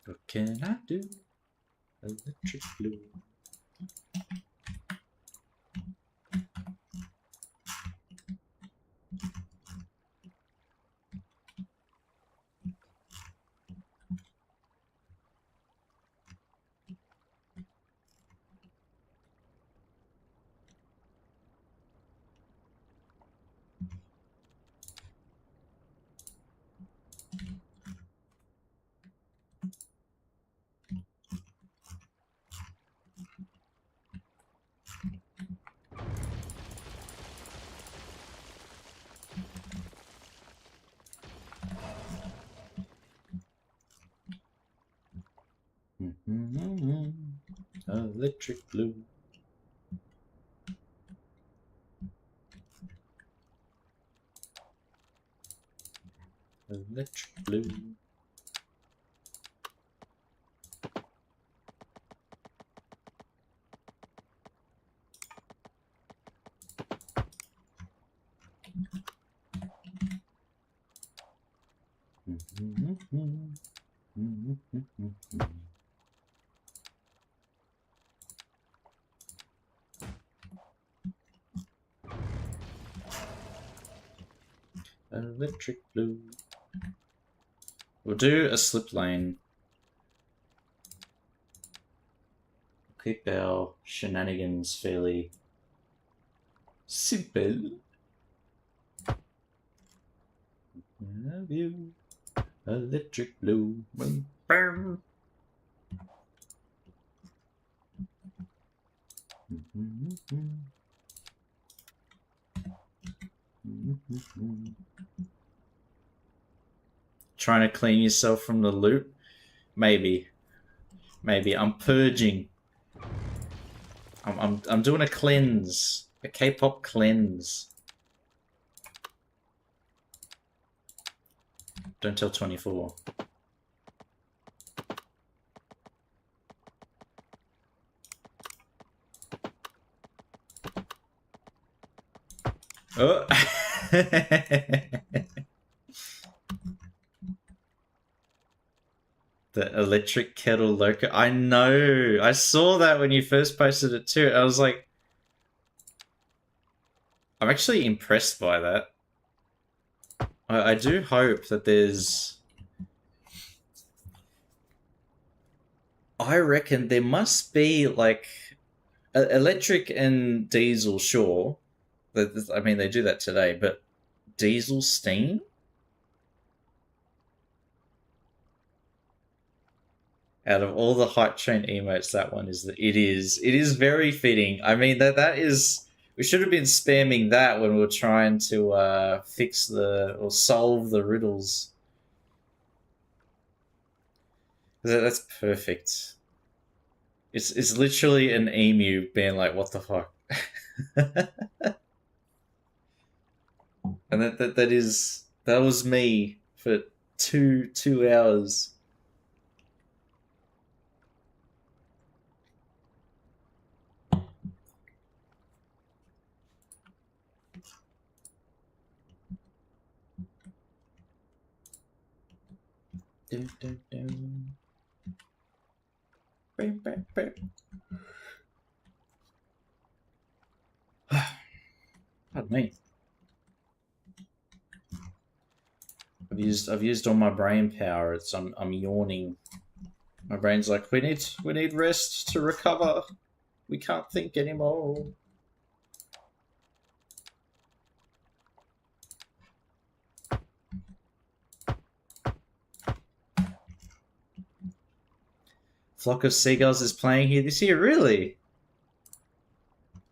What can I do? Electric blue. Electric blue. Electric blue. Electric blue. We'll do a slip lane. Keep our shenanigans fairly simple. Love you, electric blue. Bam. Trying to clean yourself from the loop? Maybe. I'm purging. I'm doing a cleanse. A K-pop cleanse. Don't tell 24. Oh. The electric kettle loco. I know. I saw that when you first posted it too. I was like, I'm actually impressed by that. I do hope that there's. I reckon there must be like electric and diesel, sure. I mean, they do that today, but diesel steam? Out of all the hype train emotes, that one is it is very fitting. I mean that is we should have been spamming that when we were trying to fix the or solve the riddles. That's perfect. It's literally an emu being like, "What the fuck," and that was me for two hours. Dun, dun, dun. Pardon me. I've used all my brain power. I'm yawning. My brain's like, we need rest to recover. We can't think anymore. Flock of Seagulls is playing here this year, really?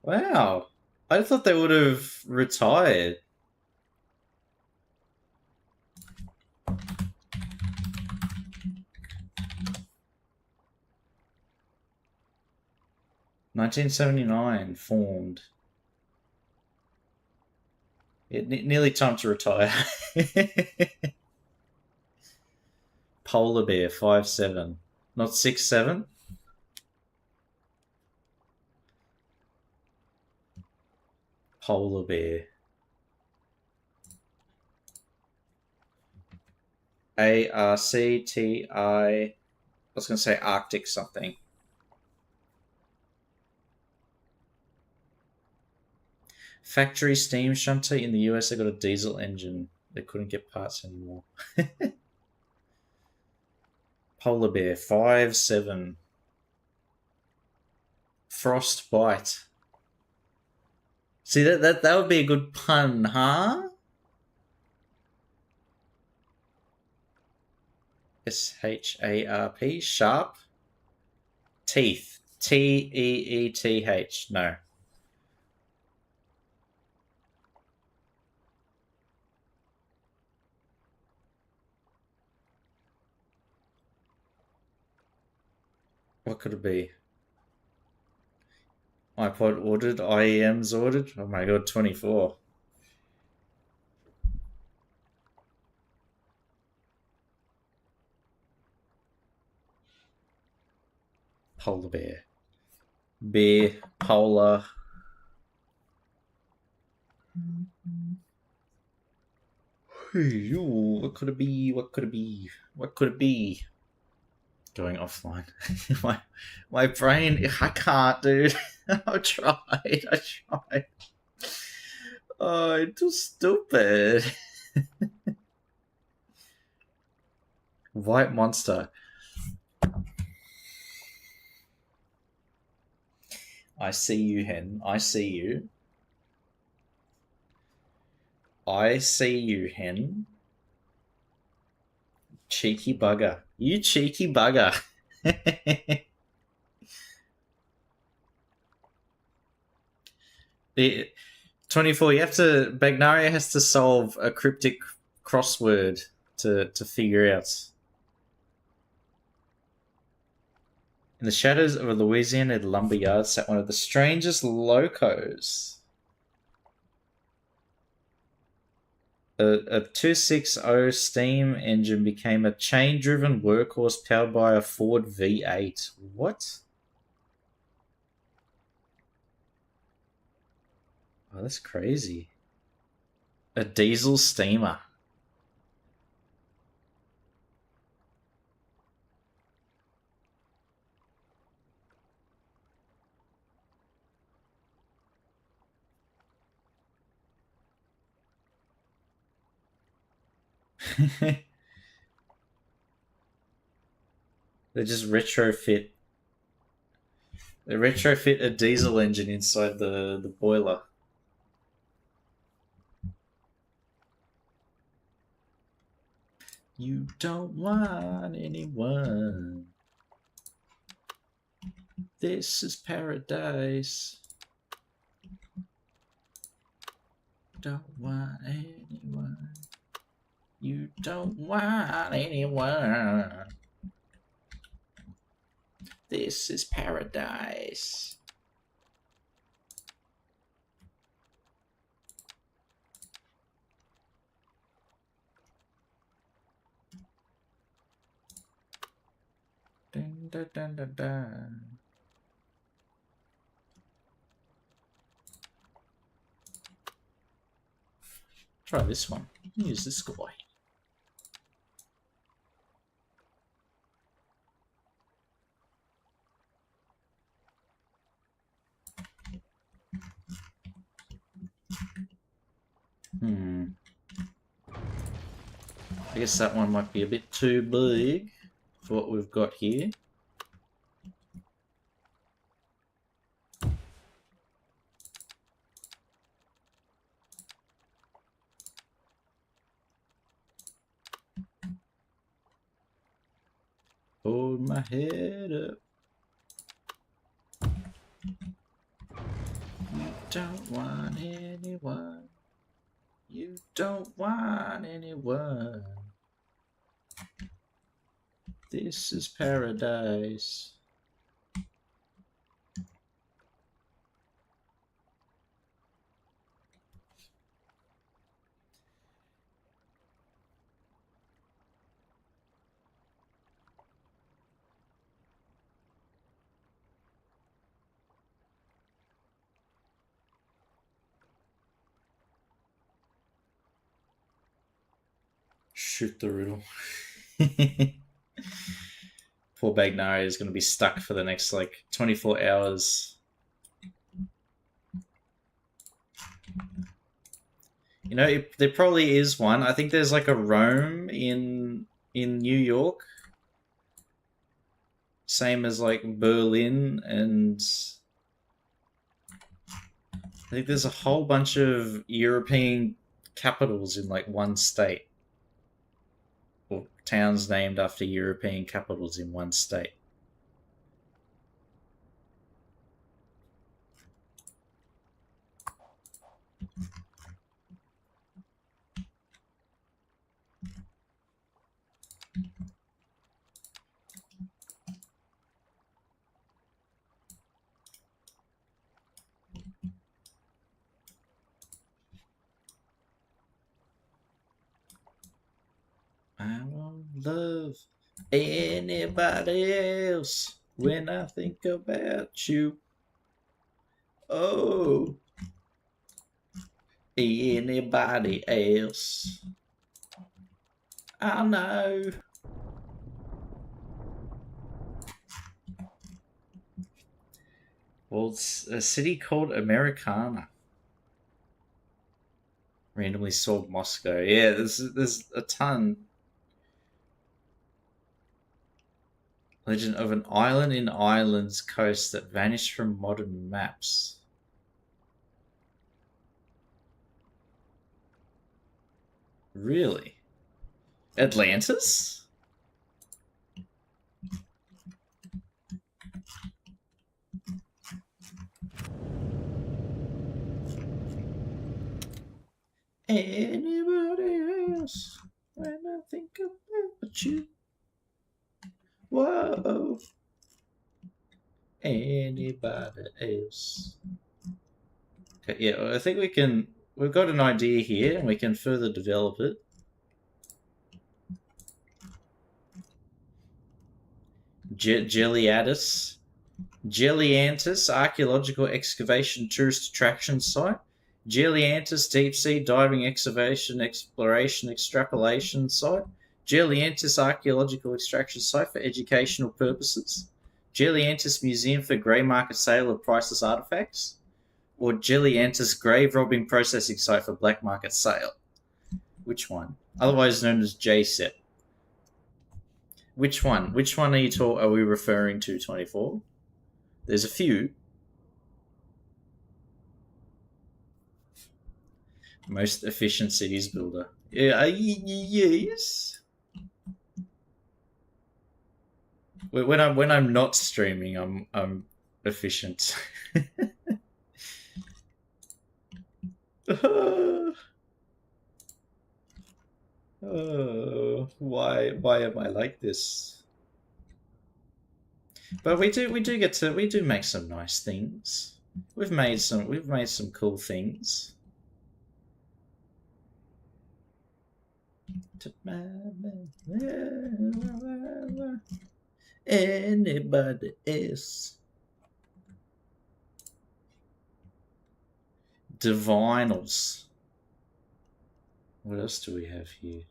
Wow. I thought they would have retired. $1979 formed. Nearly time to retire. Polar Bear 5'7", not 6'7". Polar Bear. ARCTI. I was going to say Arctic something. Factory steam shunter in the US. They got a diesel engine. They couldn't get parts anymore. Polar Bear 5'7". Frostbite. See that would be a good pun, huh? SHARP. Sharp. Teeth. TEETH. No. What could it be? iPod ordered. IEM's ordered. Oh my god, 24. Polar bear. Bear. Polar. What could it be? What could it be? What could it be? Going offline. my brain, I can't, dude. I tried. Oh, it's too stupid. White monster. I see you, hen. I see you. I see you, hen. Cheeky bugger. You cheeky bugger. The 24, you have to Bagnaria has to solve a cryptic crossword to figure out. In the shadows of a Louisiana lumberyard sat one of the strangest locos. A 260 steam engine became a chain-driven workhorse powered by a Ford V8. What? Oh, that's crazy. A diesel steamer. They just retrofit. They retrofit a diesel engine inside the boiler. You don't want anyone. This is paradise. Don't want anyone. You don't want anyone. This is paradise. Dun, dun, dun, dun, dun. Try this one. Use this guy. I guess that one might be a bit too big for what we've got here. Hold my head up. You don't want anyone. You don't want anyone. This is paradise. Shoot the riddle. Poor Bagnari is going to be stuck for the next, 24 hours. You know, there probably is one. I think there's, a Rome in New York. Same as, Berlin, and I think there's a whole bunch of European capitals in, one state. Or towns named after European capitals in one state. I won't love anybody else when I think about you. Oh, anybody else. I know. Well, it's a city called Americana. Randomly sold Moscow. Yeah, there's a ton. Legend of an island in Ireland's coast that vanished from modern maps. Really? Atlantis? Anybody else when I think about you? Whoa. Anybody else? Okay, yeah, I think we've got an idea here and we can further develop it. Jelliantus archaeological excavation tourist attraction site. Jelliantus deep sea diving excavation exploration extrapolation site. Jelliantus archaeological extraction site for educational purposes. Jelliantus museum for grey market sale of priceless artifacts. Or Jelliantus grave robbing processing site for black market sale. Which one? otherwise known as JSET. Which one? Which one are we referring to? 24. There's a few. Most efficient cities builder. Yeah, yes. When I'm not streaming, I'm efficient. Why am I like this? But we do make some nice things. We've made some cool things. Anybody else? Divinals. What else do we have here?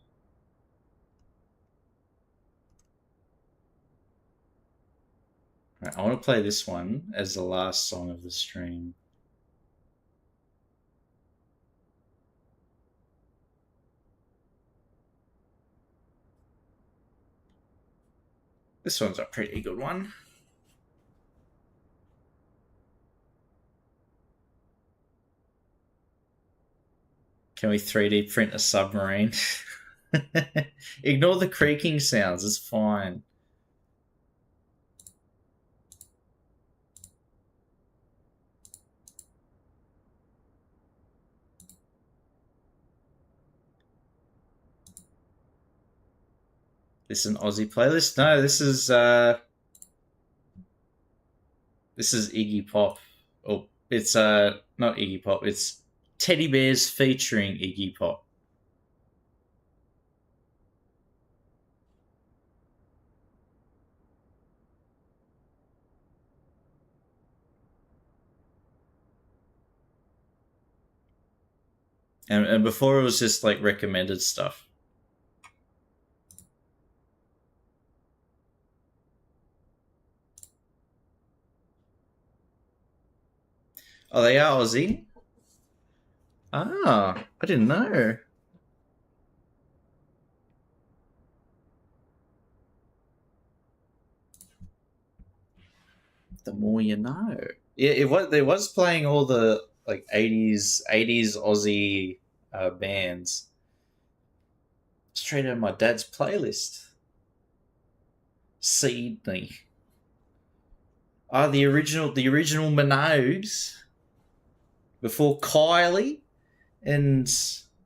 Right, I want to play this one as the last song of the stream. This one's a pretty good one. Can we 3D print a submarine? Ignore the creaking sounds, it's fine. This is an Aussie playlist? No, this is Iggy Pop. Oh, it's not Iggy Pop. It's Teddy Bears featuring Iggy Pop. And before it was just like recommended stuff. Oh, they are Aussie? Ah, I didn't know. The more you know. Yeah, it was playing all the like 80s Aussie bands. Straight out of my dad's playlist. Sydney. Ah, the original Minogues. Before Kylie and what's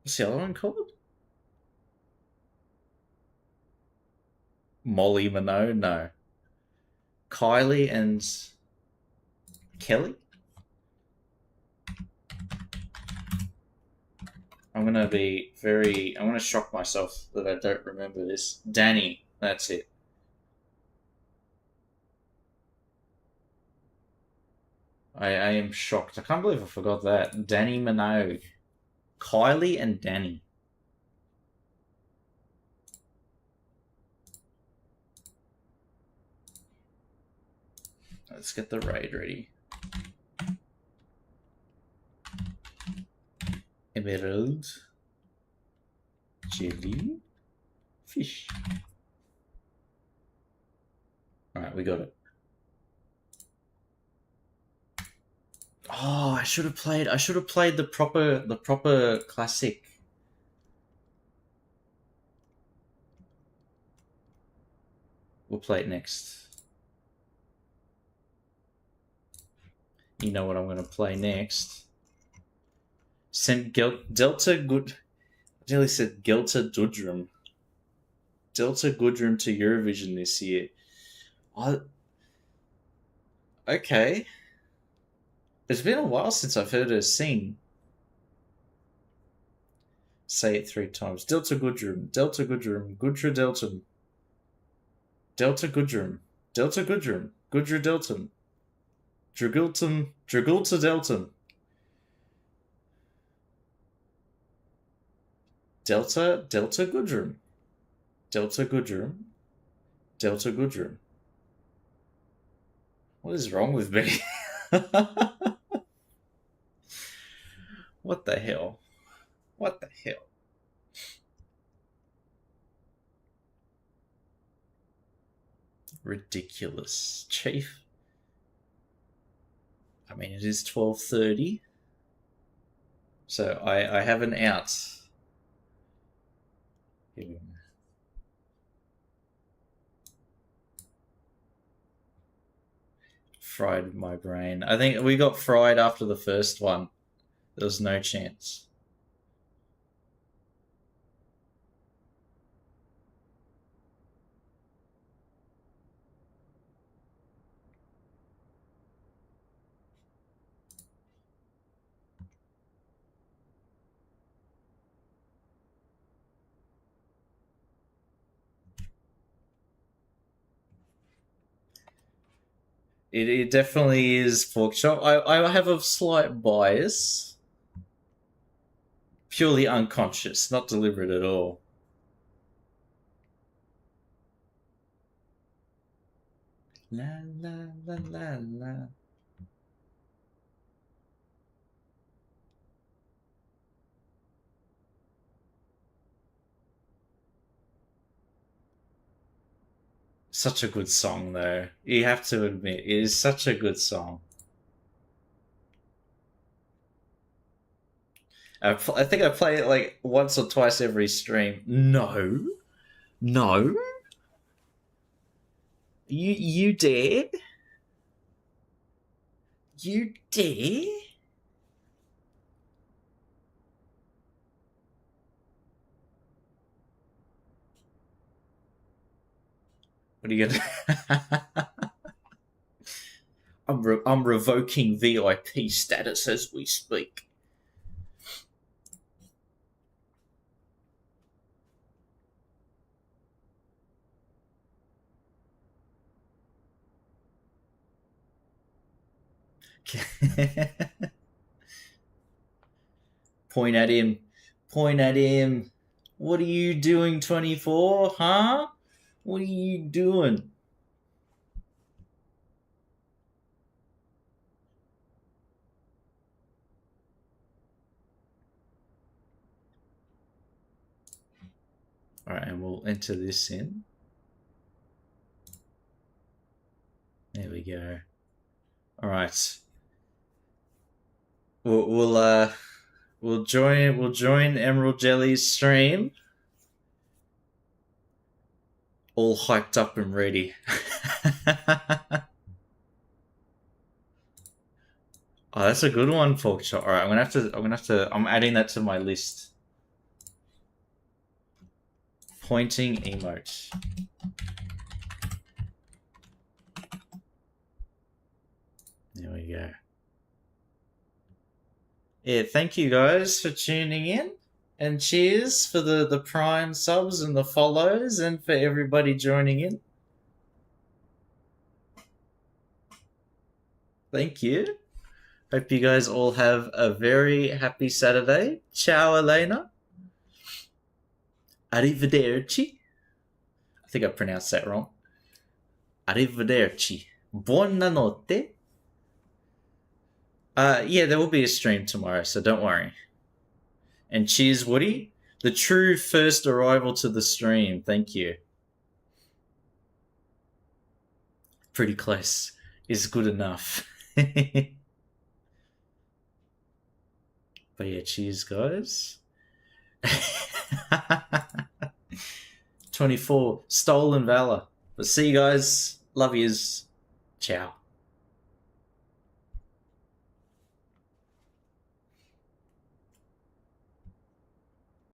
the other one called? Molly Minogue? No. Kylie and Kelly? I'm gonna shock myself that I don't remember this. Danny, that's it. I am shocked. I can't believe I forgot that. Danny Minogue. Kylie and Danny. Let's get the raid ready. Emerald. Jelly. Fish. Alright, we got it. Oh, I should have played the proper classic. We'll play it next. You know what I'm going to play next. Sent Delta Good. I nearly said Delta Goodrum. Delta Goodrum to Eurovision this year. Okay. It's been a while since I've heard her sing. Say it 3 times. Delta Goodrum. Delta Goodrum. Goodra Deltum. Delta Goodrum. Delta Goodrum. Goodra Deltum. Dragultum. Dragulta Deltum. Delta Goodrum. Delta Goodrum. Delta Goodrum. What is wrong with me? What the hell? What the hell? Ridiculous, Chief. I mean, it is 12:30, so I have an out. Here we go. Fried my brain. I think we got fried after the first one. There was no chance. It definitely is pork chop. I have a slight bias. Purely unconscious, not deliberate at all. La la la la la. Such a good song, though. You have to admit, it is such a good song. I think I play it like once or twice every stream. No. No. You dare? You dare? What are you gonna? I'm revoking VIP status as we speak. Point at him. Point at him. What are you doing, 24? Huh? What are you doing? Alright, and we'll enter this in. There we go. Alright. We'll join Emerald Jelly's stream. All hyped up and ready. Oh, that's a good one, pork chop. All right, I'm adding that to my list. Pointing emote. There we go. Yeah, thank you guys for tuning in. And cheers for the Prime subs and the follows and for everybody joining in. Thank you. Hope you guys all have a very happy Saturday. Ciao, Elena. Arrivederci. I think I pronounced that wrong. Arrivederci. Buonanotte. Yeah, there will be a stream tomorrow, so don't worry. And cheers, Woody. The true first arrival to the stream. Thank you. Pretty close. Is good enough. But yeah, cheers, guys. 24. Stolen Valor. But see you guys. Love yous. Ciao.